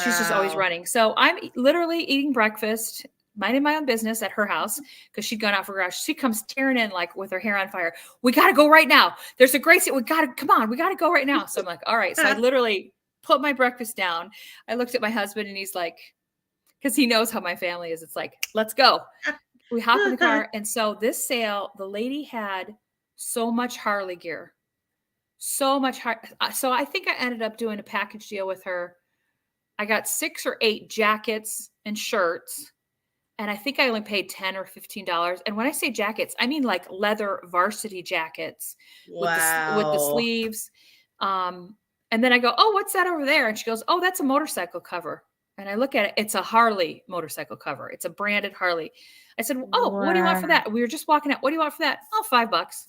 She's just always Wow. running. So I'm literally eating breakfast, minding my own business at her house because she'd gone out for garage. She comes tearing in like with her hair on fire. We got to go right now. There's a great We got to come on. We got to go right now. So I'm like, all right. So I literally put my breakfast down. I looked at my husband and he's like, because he knows how my family is. It's like, let's go. We hop in the car. And so this sale, the lady had so much Harley gear, so much. So I think I ended up doing a package deal with her. I got 6 or 8 jackets and shirts, and I think I only paid $10 or $15. And when I say jackets, I mean like leather varsity jackets with the Wow. sleeves. And then I go, "Oh, what's that over there?" And she goes, "Oh, that's a motorcycle cover." And I look at it, it's a Harley motorcycle cover. It's a branded Harley. I said, "Oh, what do you want for Wow. that?" We were just walking out. "What do you want for that?" "Oh, $5."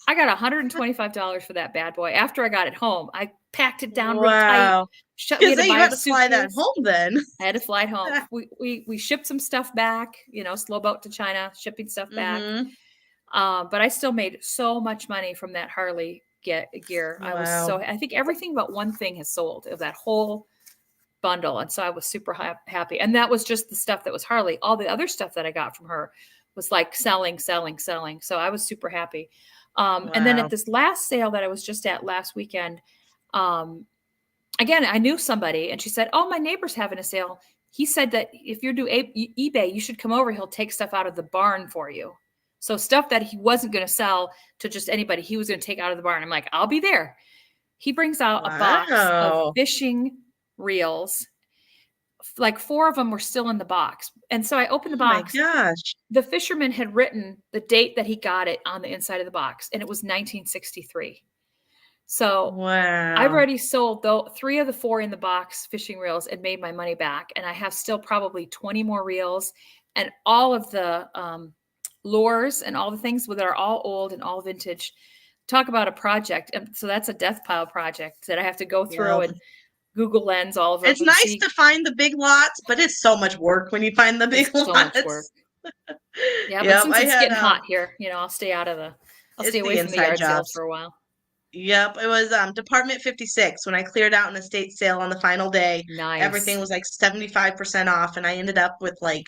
I got $125 for that bad boy. After I got it home, I packed it down real tight. Wow. We had Because to you buy a had to fly that suitcase. home then. I had to fly it home. We shipped some stuff back, slow boat to China, shipping stuff back. Hmm. But I still made so much money from that Harley gear. Wow. I think everything but one thing has sold of that whole bundle. And so I was super happy. And that was just the stuff that was Harley. All the other stuff that I got from her was like selling, selling, selling. So I was super happy. And then at Wow. this last sale that I was just at last weekend, um, again, I knew somebody and she said, "Oh, my neighbor's having a sale. He said that if you do eBay, you should come over. He'll take stuff out of the barn for you." So stuff that he wasn't going to sell to just anybody, he was going to take out of the barn. I'm like, "I'll be there." He brings out a box of Wow. fishing reels. Like 4 of them were still in the box. And so I opened the Oh my box. gosh. The fisherman had written the date that he got it on the inside of the box, and it was 1963. So I've Wow. already sold though 3 of the 4 in the box fishing reels and made my money back. And I have still probably 20 more reels and all of the lures and all the things that are all old and all vintage. Talk about a project. And so that's a death pile project that I have to go through Yep. and Google Lens all of them It's and nice see. to find the big lots, but it's so much work when you find the big It's so much work. lots. Yeah, but Yep. since I it's had getting hot here, I'll stay it's the away from the inside yard sales jobs. for a while. Yep, it was Department 56 when I cleared out an estate sale on the final day. Everything Nice. was like 75% off and I ended up with like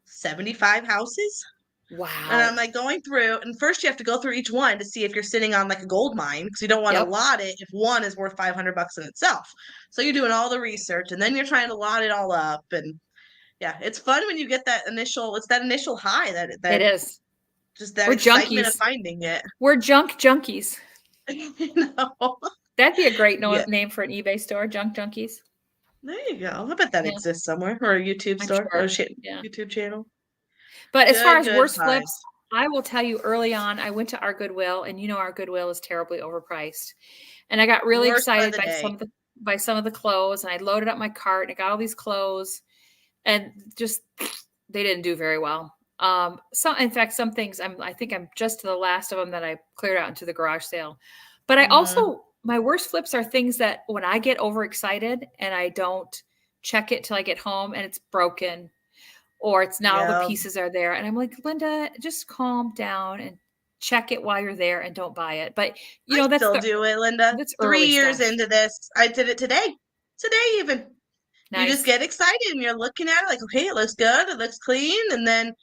75 houses. And I'm Wow. like going through, and first you have to go through each one to see if you're sitting on like a gold mine because you don't want to Yep. lot it if one is worth 500 bucks in itself. So you're doing all the research and then you're trying to lot it all up. And yeah, it's fun when you get it's that initial high It is. just that We're excitement of junkies. finding it. We're junk junkies. You know? That'd be a great Yeah, name for an eBay store, Junk Junkies. there you go. I bet that Yeah, exists somewhere or a YouTube I'm store or a sure. Yeah. YouTube channel. But as far Good, as good worst flips, finds. I will tell you early on, I went to our Goodwill, and our Goodwill is terribly overpriced. And I got really Worst by excited the day. by some of the clothes, and I loaded up my cart and I got all these clothes, and just they didn't do very well. In fact, some things I think I'm just to the last of them that I cleared out into the garage sale. But I Hmm. also my worst flips are things that when I get overexcited and I don't check it till I get home and it's broken or it's not all the Yeah, pieces are there. And I'm like, Linda, just calm down and check it while you're there and don't buy it. But I still the do it, Linda. that's Three early years stuff. into this, I did it today. Today, even. You just Nice. get excited and you're looking at it like, okay, it looks good, it looks clean, and then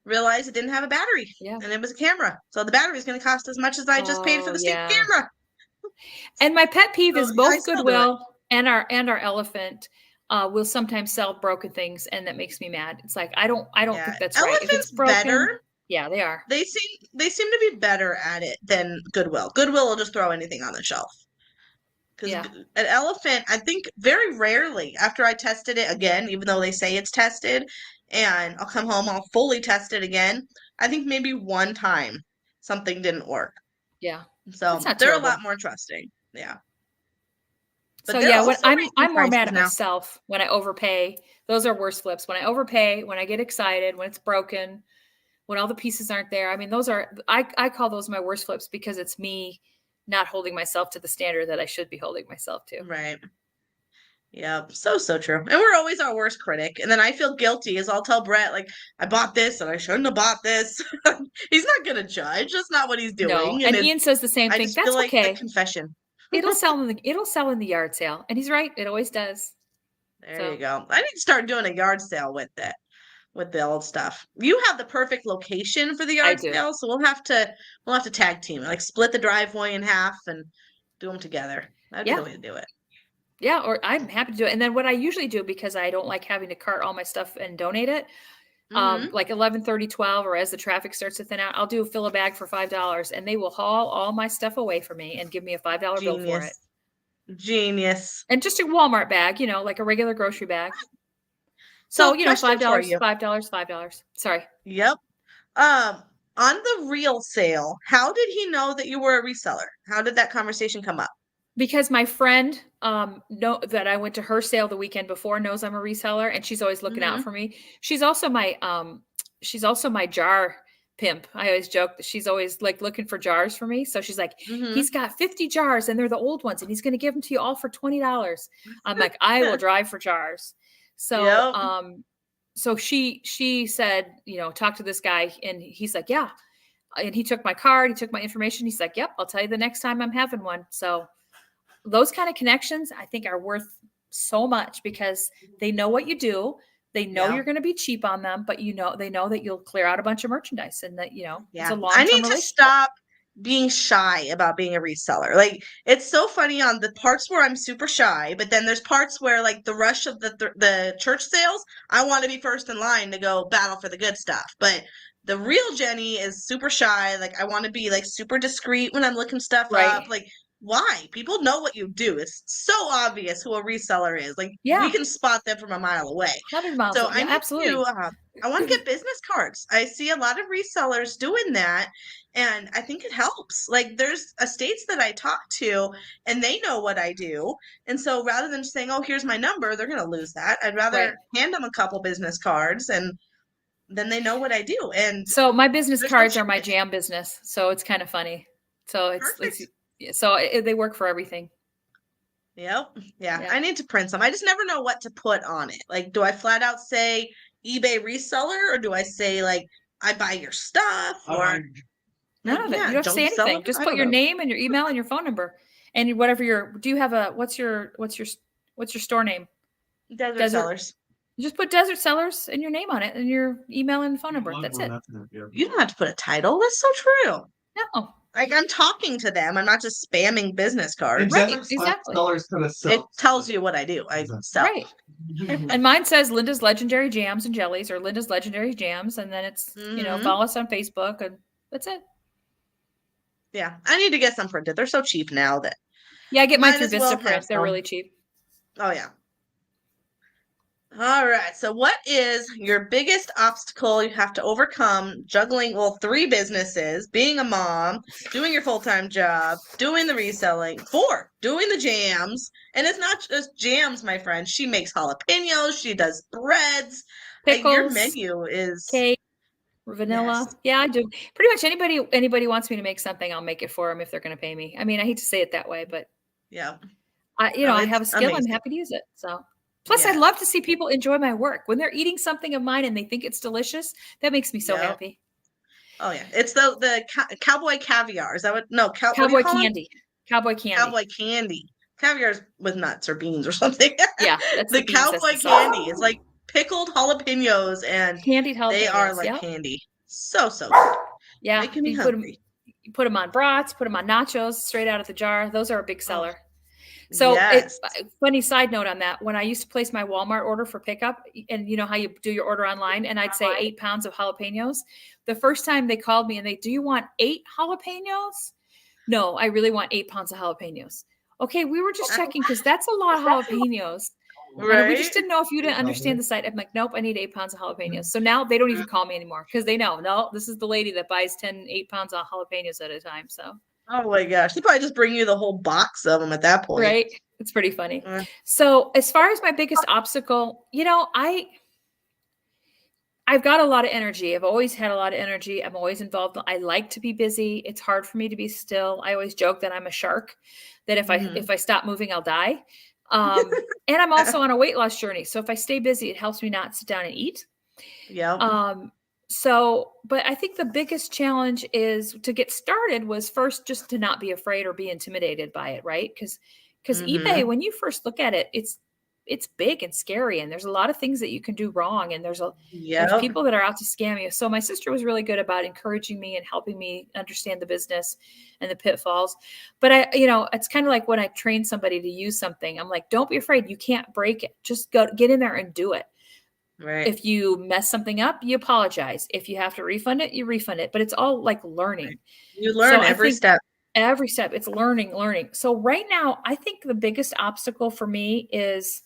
realize it didn't have a battery Yeah. and it was a camera. So the battery is going to cost as much as I just paid for Oh the same yeah. camera. And my pet peeve So is I both still do it. Goodwill and our elephant will sometimes sell broken things, and that makes me mad. It's like I don't Yeah, think that's right. If it's Elephant's broken, better. yeah, they are. They seem to be better at it than Goodwill. Goodwill will just throw anything on the shelf. Because Yeah, an elephant, I think very rarely after I tested it again, even though they say it's tested, and I'll come home, I'll fully test it again. I think maybe one time something didn't work. yeah, that's So not they're a terrible. lot more trusting. Yeah. So But they're yeah, when also raising I'm more mad prices at now. myself when I overpay. Those are worse flips. When I overpay, when I get excited, when it's broken, when all the pieces aren't there. I mean, those are I call those my worst flips because it's me not holding myself to the standard that I should be holding myself to. Right. Yeah. So, so true. And we're always our worst critic. And then I feel guilty as I'll tell Brett, like, I bought this and I shouldn't have bought this. He's not going to judge. That's not what he's No, doing. And and Ian says the same I thing. just feel That's like the okay. confession. It'll sell in the yard sale. And he's right, it always does. There you So, go. I need to start doing a yard sale with it, with the old stuff. You have the perfect location for the I yard do. sale, so we'll have to tag team, like split the driveway in half and do them together. That'd be the Yeah. way to do it. Yeah, or I'm happy to do it. And then what I usually do because I don't like having to cart all my stuff and donate it, Mm-hmm. like 11:30, 12, or as the traffic starts to thin out, I'll fill a bag for $5 and they will haul all my stuff away for me and give me a $5 bill for it. Genius. Genius. And just a Walmart bag, like a regular grocery bag. So, So, question for $5, you. $5, $5. Sorry. Yep. Um, on the real sale, how did he know that you were a reseller? How did that conversation come up? Because my friend know that I went to her sale the weekend before knows I'm a reseller and she's always looking out Mm-hmm. for me. She's also my jar pimp. I always joke that she's always like looking for jars for me. So she's like, Mm-hmm. he's got 50 jars and they're the old ones and he's going to give them to you all for $20. I'm like, I will drive for jars. So Yep. she said, talk to this guy and he's like, yeah. And he took my card, he took my information. He's like, yep, I'll tell you the next time I'm having one. So those kind of connections, I think, are worth so much because they know what you do. They know Yeah. you're going to be cheap on them, but they know that you'll clear out a bunch of merchandise and that, it's Yeah. a I long-term need to relationship. stop being shy about being a reseller. Like it's so funny on the parts where I'm super shy, but then there's parts where like the rush of the church sales, I want to be first in line to go battle for the good stuff. But the real Jenny is super shy. Like I want to be like super discreet when I'm looking stuff up. Right. Like why? People know what you do. It's so obvious who a reseller is. Like we Yeah. can spot them from a mile away. 100 miles. So I Yeah, need to absolutely. I want to get business cards. I see a lot of resellers doing that, and I think it helps. Like there's estates that I talk to, and they know what I do. And so rather than saying, "Oh, here's my number," they're going to lose that. I'd rather Right. hand them a couple business cards, and then they know what I do. And So my business there's no cards are my cheapness. jam business. So it's kind of funny. So Perfect. they work for everything. Yep. Yeah. Yeah. I need to print some. I just never know what to put on it. Like, do I flat out say eBay reseller, or do I say like I buy your stuff, or None like, of it. You yeah, don't have to say don't sell it? anything. Just I put don't your know. name and your email and your phone number and whatever do you have what's your store name? Desert Desert. sellers. Just put Desert Sellers and your name on it and your email and phone number. That's it. You don't have to put a title. That's so true. No. Like I'm talking to them. I'm not just spamming business cards. Right. Exactly. It tells you what I do. I sell. Right. And mine says Linda's Legendary Jams and Jellies or Linda's Legendary Jams. And then it's, Hmm. follow us on Facebook and that's it. Yeah, I need to get some printed. They're so cheap now that Yeah, I get mine might through as well have Vistaprint. They're some. really cheap. Oh yeah. All right. So what is your biggest obstacle you have to overcome juggling, well, three businesses, being a mom, doing your full-time job, doing the reselling, four, doing the jams. And it's not just jams, my friend. She makes jalapenos, she does breads. Like your Pickles, menu is cake, yes. vanilla. Yeah, I do. Pretty much anybody wants me to make something, I'll make it for them if they're going to pay me. I mean, I hate to say it that way, but Yeah. Oh, I it's have a skill. I'm amazing. happy to use it. So, plus, I Yes. love to see people enjoy my work when they're eating something of mine and they think it's delicious. That makes me so Yep. happy. Oh yeah. It's the cowboy caviar. Is that what? No, what do you Cowboy call them? candy. Cowboy candy. Cowboy candy. Caviar's with nuts or beans or something. Yeah, that's the The beans. That's the cowboy sauce. candy is like pickled jalapenos, and Candied they are jalapenos. like Yep. candy. So good. Yeah. Making me You hungry. put them on brats, put them on nachos straight out of the jar. Those are a big Oh, seller. So yes. funny side note on that, when I used to place my Walmart order for pickup and you know how you do your order online and I'd say 8 pounds of jalapenos, the first time they called me and do you want 8 jalapenos? No, I really want 8 pounds of jalapenos. Okay. We were just checking because that's a lot of jalapenos. And we just Right? didn't know if you didn't understand the site. I'm like, nope, I need 8 pounds of jalapenos. So now they don't even call me anymore because they know, no, this is the lady that buys 8 pounds of jalapenos at a time. So Oh my gosh. They probably just bring you the whole box of them at that point. right. It's pretty funny. Uh, So as far as my biggest obstacle, I've got a lot of energy. I've always had a lot of energy. I'm always involved. I like to be busy. It's hard for me to be still. I always joke that I'm a shark, that mhm. if I stop moving, I'll die. And I'm also on a weight loss journey. So if I stay busy, it helps me not sit down and eat. Yep. But I think the biggest challenge is to get started was first just to not be afraid or be intimidated by it, right? Because eBay, Hmm. when you first look at it, it's big and scary, and there's a lot of things that you can do wrong, and there's Yep. people that are out to scam you. So my sister was really good about encouraging me and helping me understand the business and the pitfalls. But it's kind of like when I train somebody to use something, I'm like, don't be afraid. You can't break it. Just get in there and do it. Right. If you mess something up, you apologize. If you have to refund it, you refund it. But it's all like learning. You So learn I every think step. every step it's learning. So right now, I think the biggest obstacle for me is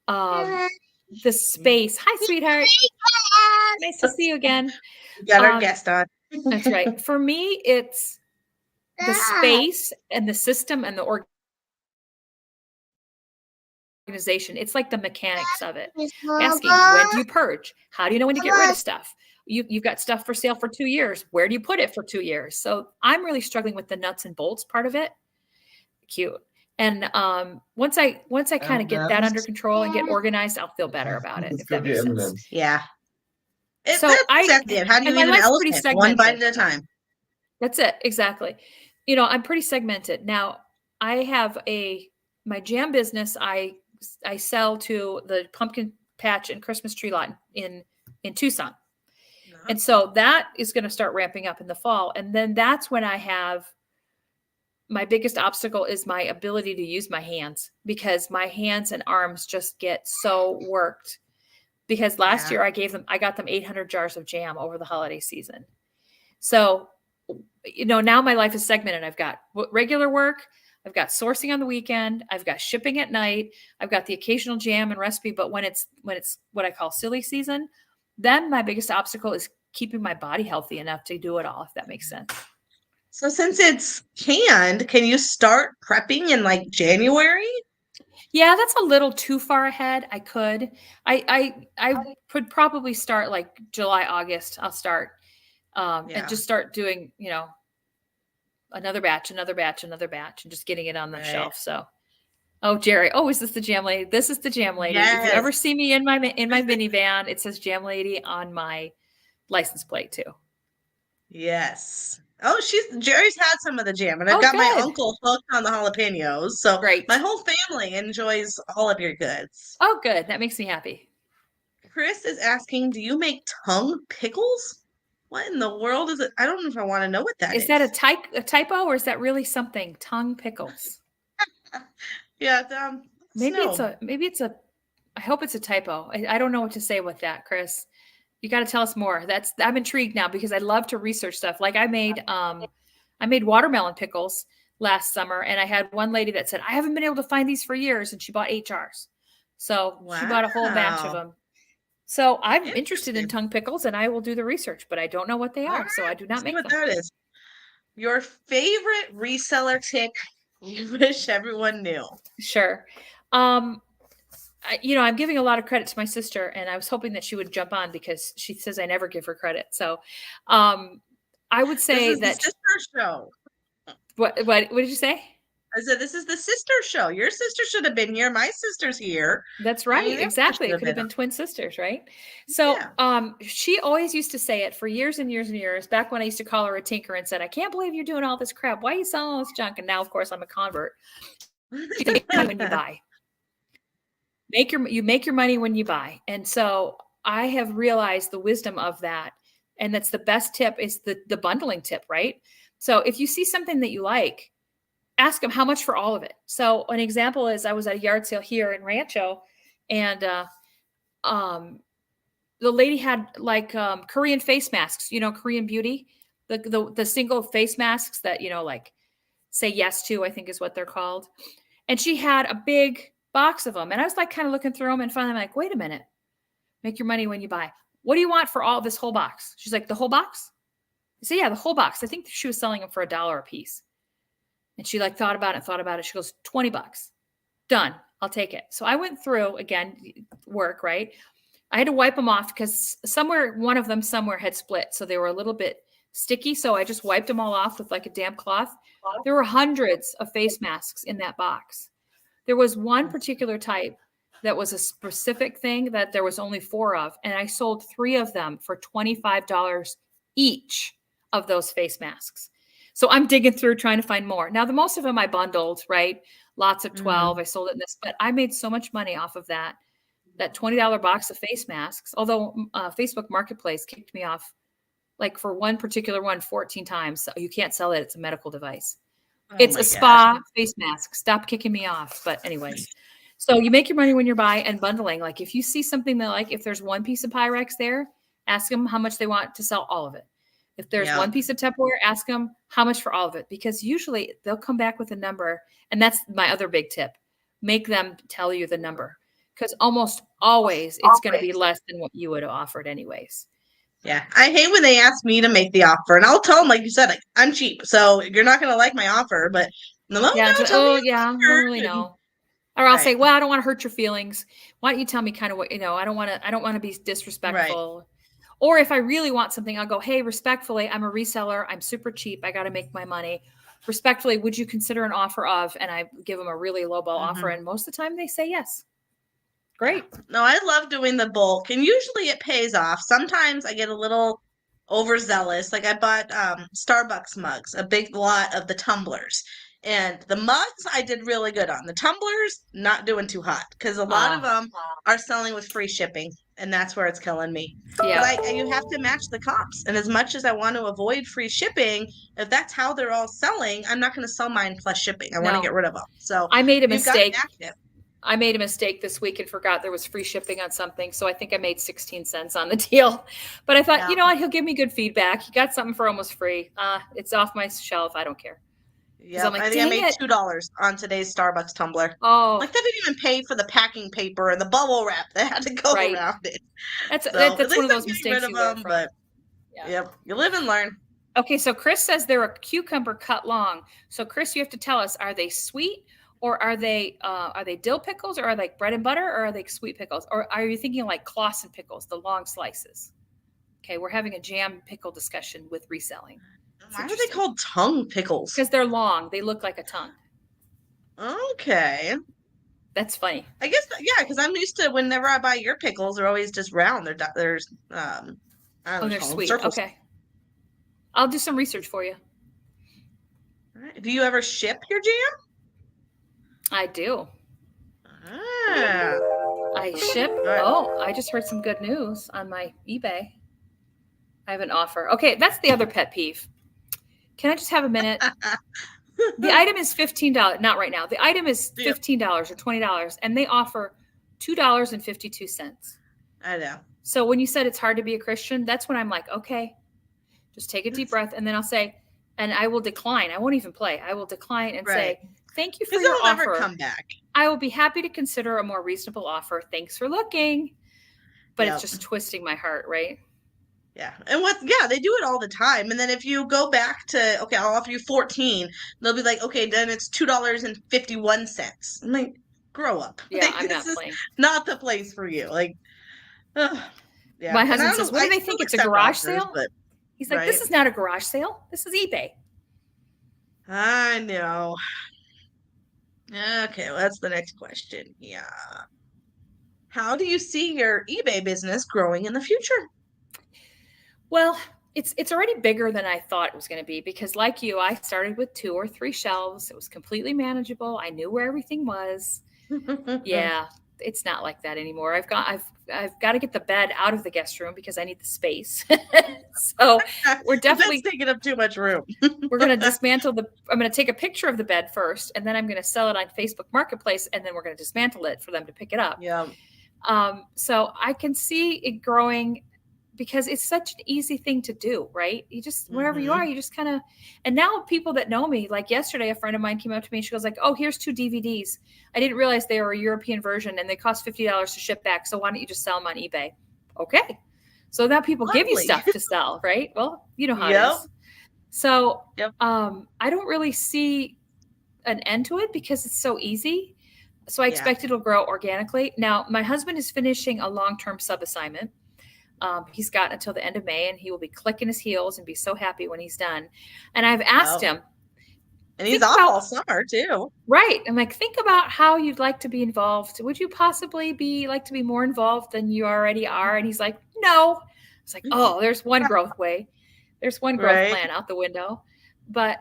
the space. Hi, sweetheart. Nice to see you again. We got our Um, guest on. that's right. For me, it's the space and the system and the organization. It's like the mechanics of it. Asking, when do you purge? How do you know when to get rid of stuff? You've got stuff for sale for 2 years. Where do you put it for 2 years? So I'm really struggling with the nuts and bolts part of it. Cute. And once I kind of get that under control and get organized, I'll feel better about it, if that makes sense. Yeah. So That's exactly it. How do you and my eat an life's pretty elephant? One bite segmented. at a time. That's it. Exactly. I'm pretty segmented. Now, I have my jam business. I sell to the pumpkin patch and Christmas tree lot in Tucson. And so that is going to start ramping up in the fall. And then that's when I have my biggest obstacle is my ability to use my hands, because my hands and arms just get so worked. Because last Yeah. year I got them 800 jars of jam over the holiday season. So, now my life is segmented. I've got regular work, I've got sourcing on the weekend, I've got shipping at night, I've got the occasional jam and recipe. But when it's what I call silly season, then my biggest obstacle is keeping my body healthy enough to do it all, if that makes sense. So since it's canned, can you start prepping in like January? Yeah, that's a little too far ahead. I could. I could probably start like July, August. I'll start and Yeah, just start doing, another batch, another batch, another batch, and just getting it on the right. shelf. So, oh, Jerry, oh, is this the jam lady? This is the jam lady. If you Yes. ever see me in my minivan, it says jam lady on my license plate too. Yes. Oh, Jerry's had some of the jam, and I've Oh, got my good. uncle hooked on the jalapenos. So my Great. whole family enjoys all of your goods. Oh, good. That makes me happy. Chris is asking, do you make tongue pickles? What in the world is it? I don't know if I want to know what that Is that a is. typo, or is that really something? Tongue pickles. Yeah, snow. Maybe it's a I hope it's a typo. I don't know what to say with that, Chris. You got to tell us more. I'm intrigued now, because I love to research stuff. Like I made watermelon pickles last summer, and I had one lady that said, I haven't been able to find these for years, and she bought 8 jars. So she bought a whole batch of Wow. them. So I'm interested in Interesting. tongue pickles, and I will do the research, but I don't know what they All are, so right. I do not Let's see make what them. that is. Your favorite reseller tip you wish everyone knew. Sure. Um, I'm giving a lot of credit to my sister, and I was hoping that she would jump on, because she says I never give her credit. So, I would This say is the that sister show. what did you say? I said, this is the sister show. Your sister should have been here. My sister's here. That's I mean, right. everyone Exactly. should It have could have been on. been twin sisters, right? So, Yeah. she always used to say it for years and years and years, back when I used to call her a tinker and said, I can't believe you're doing all this crap. Why are you selling all this junk? And now, of course, I'm a convert. She said, "Make your money when you buy. You make your money when you buy." And so I have realized the wisdom of that. And that's the best tip, is the bundling tip, right? So if you see something that you like, ask them how much for all of it. So an example is, I was at a yard sale here in Rancho, and um, the lady had like Korean face masks, Korean beauty, the single face masks that, like say yes to, I think is what they're called. And she had a big box of them. And I was like kind of looking through them, and finally I'm like, wait a minute, make your money when you buy. What do you want for all this whole box? She's like, the whole box? I said, yeah, the whole box. I think she was selling them for $1 a piece. And she like thought about it, thought about it. She goes, $20. Done. I'll take it. So I went through again, work, right? I had to wipe them off, because one of them somewhere had split. So they were a little bit sticky. So I just wiped them all off with like a damp cloth. There were hundreds of face masks in that box. There was one particular type that was a specific thing that there was only 4 of. And I sold 3 of them for $25 each of those face masks. So I'm digging through trying to find more. Now, the most of them I bundled, right? Lots of 12. Mm. I sold it in this, but I made so much money off of that $20 box of face masks. Although Facebook Marketplace kicked me off, like for one particular one, 14 times. So you can't sell it. It's a medical device. Oh It's my a gosh. spa face mask. Stop kicking me off. But anyways, so you make your money when you're buying and bundling. Like if you see something that, like if there's one piece of Pyrex there, ask them how much they want to sell all of it. If there's Yeah. one piece of Tupperware, ask them how much for all of it, because usually they'll come back with a number. And that's my other big tip. Make them tell you the number, because almost always it's going to be less than what you would have offered anyways. Yeah. I hate when they ask me to make the offer, and I'll tell them, like you said, like, I'm cheap, so you're not going to like my offer, but no, no, Yeah. tell me Oh, your yeah. I don't really offer. And, know. Or I'll say, right. well, I don't want to hurt your feelings. Why don't you tell me kind of what, I don't want to be Right. disrespectful. Or if I really want something, I'll go, hey, respectfully, I'm a reseller. I'm super cheap. I got to make my money. Respectfully, would you consider an offer of, and I give them a really low ball offer. Hmm. And most of the time they say yes. Yeah. Great. No, I love doing the bulk, and usually it pays off. Sometimes I get a little overzealous. Like I bought Starbucks mugs, a big lot of the tumblers. And the mugs I did really good on. The tumblers, not doing too hot because a lot of Ah, them are selling with free shipping, and that's where it's killing me. Because yeah. you have to match the comps. And as much as I want to avoid free shipping, if that's how they're all selling, I'm not going to sell mine plus shipping. I want to No, get rid of them. So I made a you've got to mistake. match it. I made a mistake this week and forgot there was free shipping on something. So I think I made 16 cents on the deal. But I thought, you Yeah. know what? He'll give me good feedback. He got something for almost free. It's off my shelf. I don't care. Because I'm Yep, I like, think I dang made it. $2 on today's Starbucks tumbler. Oh, Like that didn't even pay for the packing paper and the bubble wrap that had to go right. around it. That's So at that's one least of I'm those getting rid mistakes of you learn them, from. but Yeah. yep, you live and learn. Okay, so Chris says they're a cucumber cut long. So Chris, you have to tell us: are they sweet, or are they dill pickles, or are they bread and butter, or are they sweet pickles, or are you thinking like Clausen pickles, the long slices? Okay, we're having a jam pickle discussion with reselling. It's Why are they interesting called tongue pickles? because they're long. They look like a tongue. Okay. That's funny. I guess yeah, because I'm used to whenever I buy your pickles, they're always just round. There's I don't know Oh, what you they're call them, sweet. circles. Okay, I'll do some research for you. Right. Do you ever ship your jam? I do. Ah, I ship. good. Oh, I just heard some good news on my eBay. I have an offer. Okay, that's the other pet peeve. Can I just have a minute? The item is $15. Not right now. The item is Yep, $15 or $20, and they offer $2.52. I know. So when you said it's hard to be a Christian, that's when I'm like, okay, just take a deep breath, and then I'll say, and I will decline. I won't even play. I will decline and Right. say, thank you for Because your they'll never offer. come back. I will be happy to consider a more reasonable offer. Thanks for looking. But it's Yep. just twisting my heart, right? Yeah. And yeah, they do it all the time. And then if you go back to, okay, I'll offer you 14, they'll be like, okay, then it's $2.51. I'm like, grow up. Yeah, Like I'm this not is playing. not the place for you. Like, ugh. Yeah. My And I husband don't says, know, what do I they still think? It's a accept garage offers, sale? but He's like, this right. is not a garage sale. This is eBay. I know. Okay, well, that's the next question. Yeah. How do you see your eBay business growing in the future? Well, it's already bigger than I thought it was going to be because, like you, I started with 2 or 3 shelves. It was completely manageable. I knew where everything was. Yeah, it's not like that anymore. I've got to get the bed out of the guest room because I need the space. So we're Because that's definitely taking up too much room. we're going to dismantle the. I'm going to take a picture of the bed first, and then I'm going to sell it on Facebook Marketplace, and then we're going to dismantle it for them to pick it up. Yeah. So I can see it growing because it's such an easy thing to do, right? You just, wherever you are, Hmm. you just kind of, and now people that know me, like yesterday, a friend of mine came up to me and she goes like, oh, here's 2 DVDs. I didn't realize they were a European version and they cost $50 to ship back. So why don't you just sell them on eBay? Okay. So now people give you Lovely. stuff to sell, right? Well, you know how it Yep. is. So Yep. I don't really see an end to it because it's so easy. So I Yeah. expect it'll grow organically. Now, my husband is finishing a long-term sub assignment. He's got until the end of May, and he will be clicking his heels and be so happy when he's done. And I've asked Oh. him, And he's think off about all summer too. right. I'm like, think about how you'd like to be involved. Would you possibly like to be more involved than you already are? And he's like, no. It's like, oh, there's one growth way. There's one growth Right. plan out the window. But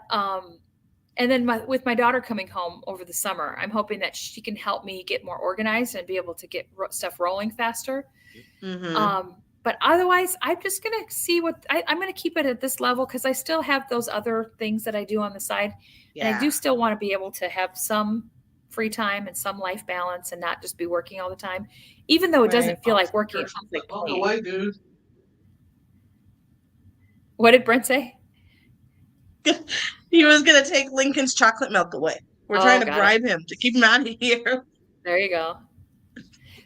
and then with my daughter coming home over the summer, I'm hoping that she can help me get more organized and be able to get stuff rolling faster. Hmm. But otherwise, I'm just going to see I'm going to keep it at this level because I still have those other things that I do on the side. And I Yeah. do still want to be able to have some free time and some life balance and not just be working all the time, even though it Right. doesn't feel like working. On the way, dude. What did Brent say? He was gonna take Lincoln's chocolate milk away. We're trying Oh, to got it. bribe him to keep him out of here. There you go.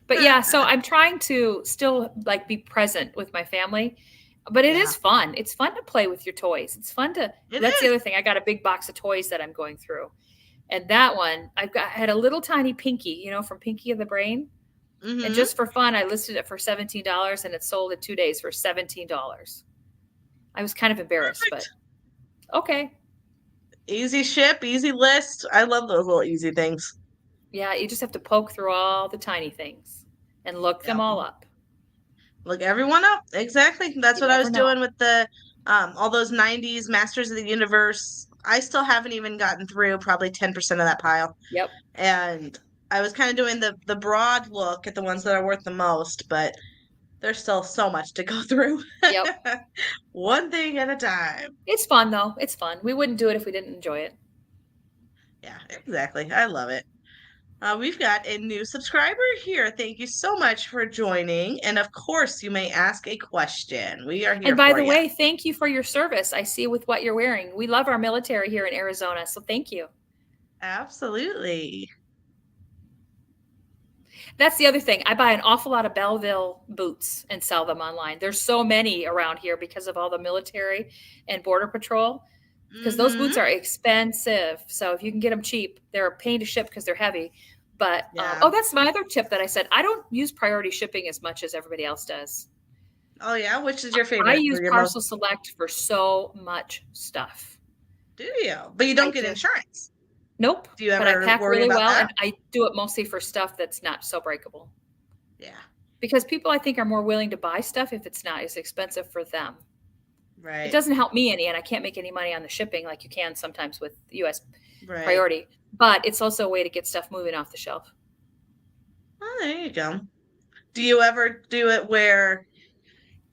But yeah, so I'm trying to still like be present with my family, but it Yeah. is fun. It's fun to play with your toys. It's fun to, It that's the is. other thing. I got a big box of toys that I'm going through. And that one, I had a little tiny Pinky, from Pinky of the Brain. And Hmm. just for fun, I listed it for $17 and it sold in 2 days for $17. I was kind of embarrassed, Perfect. but okay. Easy ship, easy list. I love those little easy things. Yeah, you just have to poke through all the tiny things. and look them Yep. all up. Look everyone up. Exactly. That's You what I never was know. doing with the all those 90s Masters of the Universe. I still haven't even gotten through probably 10% of that pile. Yep. And I was kind of doing the broad look at the ones that are worth the most, but there's still so much to go through. Yep. One thing at a time. It's fun though. It's fun. We wouldn't do it if we didn't enjoy it. Yeah, exactly. I love it. We've got a new subscriber here. Thank you so much for joining. And of course, you may ask a question. We are And here by for the you. way, thank you for your service. I see with what you're wearing. We love our military here in Arizona, so thank you. Absolutely. That's the other thing. I buy an awful lot of Belleville boots and sell them online. There's so many around here because of all the military and border patrol. Because those boots Mm-hmm. are expensive. So if you can get them cheap, they're a pain to ship because they're heavy. But Yeah. oh, that's my other tip that I said. I don't use priority shipping as much as everybody else does. Oh yeah. Which is your I favorite or use your most? Parcel Select for so much stuff. Do you? But you I don't get do. insurance. Nope. Do you But I ever pack worry really about well, that? and I do it mostly for stuff that's not so breakable. Yeah. Because people, I think, are more willing to buy stuff if it's not as expensive for them. It Right. doesn't help me any, and I can't make any money on the shipping like you can sometimes with US Right. priority. But it's also a way to get stuff moving off the shelf. Oh, there you go. Do you ever do it where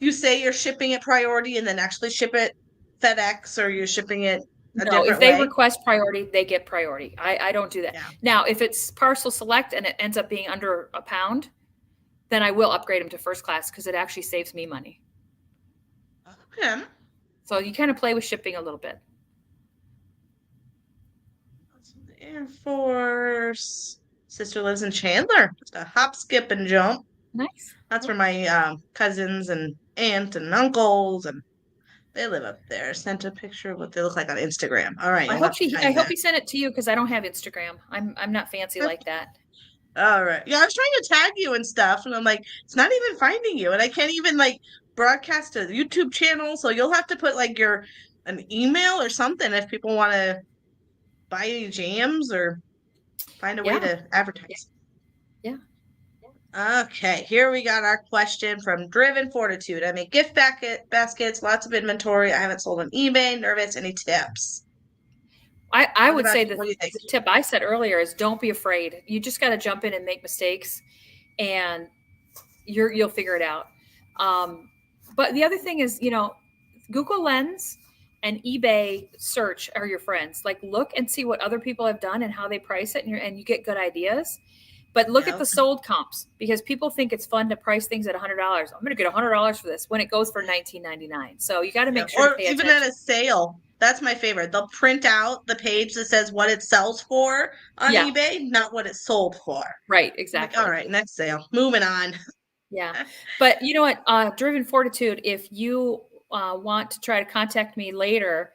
you say you're shipping it priority and then actually ship it FedEx or you're shipping it a No, if different they way? request priority, they get priority. I don't do that. Yeah. Now, if it's Parcel Select and it ends up being under a pound, then I will upgrade them to first class because it actually saves me money. Okay. So you kind of play with shipping a little bit. Air Force. Sister lives in Chandler. Just a hop, skip, and jump. Nice. That's where my cousins and aunt and uncles and they live up there. Sent a picture of what they look like on Instagram. All right, I you'll hope have to she. I find hope that. he sent it to you because I don't have Instagram. I'm not fancy like that. All right. Yeah, I was trying to tag you and stuff, and I'm like, it's not even finding you, and I can't even like broadcast a YouTube channel. So you'll have to put like your an email or something if people want to buy any jams or find a way Yeah. to advertise. Yeah. Okay, here we got our question from Driven Fortitude. I make baskets, lots of inventory. I haven't sold on eBay. Nervous. Any tips? I What would about say you? What do you think? the tip I said earlier is don't be afraid. You just got to jump in and make mistakes, and you'll figure it out. Um, but the other thing is, Google Lens and eBay search are your friends. Like look and see what other people have done and how they price it, and you get good ideas. But look at Yeah. the sold comps because people think it's fun to price things at $100. I'm going to get $100 for this when it goes for $19.99. So you got to Yeah. make sure to Or pay even at attention. a sale. That's my favorite. They'll print out the page that says what it sells for on Yeah, eBay, not what it's sold for. right, I'm like, all exactly. right, next sale. Moving on. Yeah. But you know what? Driven Fortitude, if you want to try to contact me later,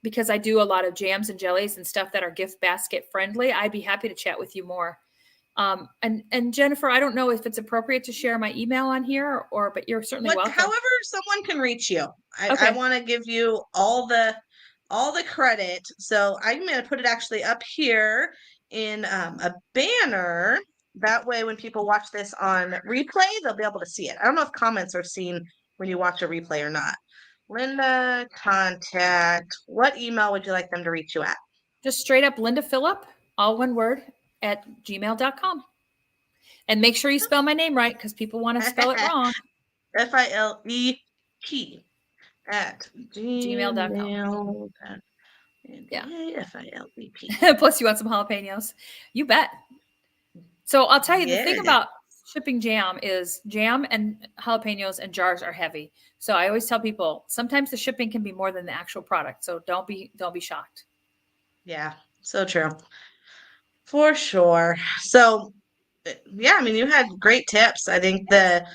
because I do a lot of jams and jellies and stuff that are gift basket friendly, I'd be happy to chat with you more. And Jennifer, I don't know if it's appropriate to share my email on here but you're certainly What welcome. however someone can reach you. I Okay. want to give you all the credit. So I'm going to put it actually up here in a banner. That way, when people watch this on replay, they'll be able to see it. I don't know if comments are seen when you watch a replay or not. Linda, contact. What email would you like them to reach you at? Just straight up Linda Filep, all one word, at gmail.com. And make sure you spell my name right because people want to spell it wrong. Filep at Gmail.com. gmail. Yeah. Filep. Plus, you want some jalapenos? You bet. So I'll tell you the thing Yeah. about shipping jam is jam and jalapenos and jars are heavy. So I always tell people sometimes the shipping can be more than the actual product. So don't be shocked. Yeah. So true. For sure. So, yeah, I mean, you had great tips. I think the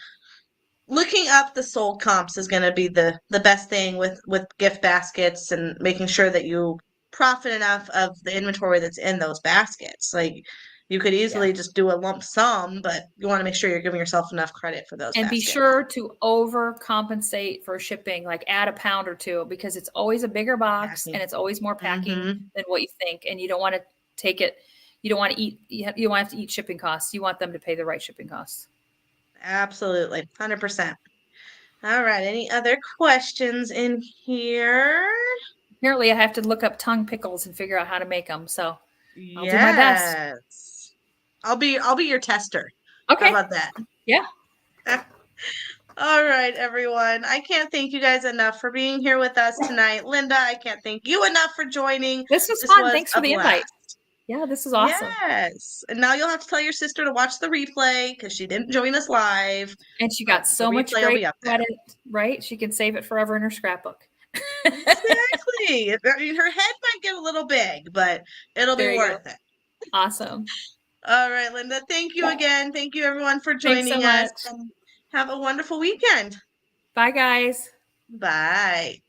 looking up the sold comps is going to be the best thing with gift baskets and making sure that you profit enough of the inventory that's in those baskets. Like you could Yeah. easily just do a lump sum, but you want to make sure you're giving yourself enough credit for those And be baskets. sure to overcompensate for shipping, like add a pound or two, because it's always a bigger box Packing. and it's always more packing Mm-hmm. than what you think. And you don't want to take it, You don't want to eat. You don't have to eat shipping costs. You want them to pay the right shipping costs. Absolutely. 100%. All right. Any other questions in here? Apparently, I have to look up tongue pickles and figure out how to make them. So I'll do my best. Yes. I'll be your tester. How Okay. about that? Yeah. All right, everyone. I can't thank you guys enough for being here with us tonight. Linda, I can't thank you enough for joining. This was This fun. was Thanks a for the invite. blast. Yeah, this is awesome. Yes. And now you'll have to tell your sister to watch the replay because she didn't join us live. And she But got the so much replay will great be up there. credit, right? She can save it forever in her scrapbook. Exactly. I mean, her head might get a little big, but it'll be There you go. worth it. Awesome. All right, Linda. Thank you again. Thank you, everyone, for Thanks so joining us. much. And have a wonderful weekend. Bye, guys. Bye.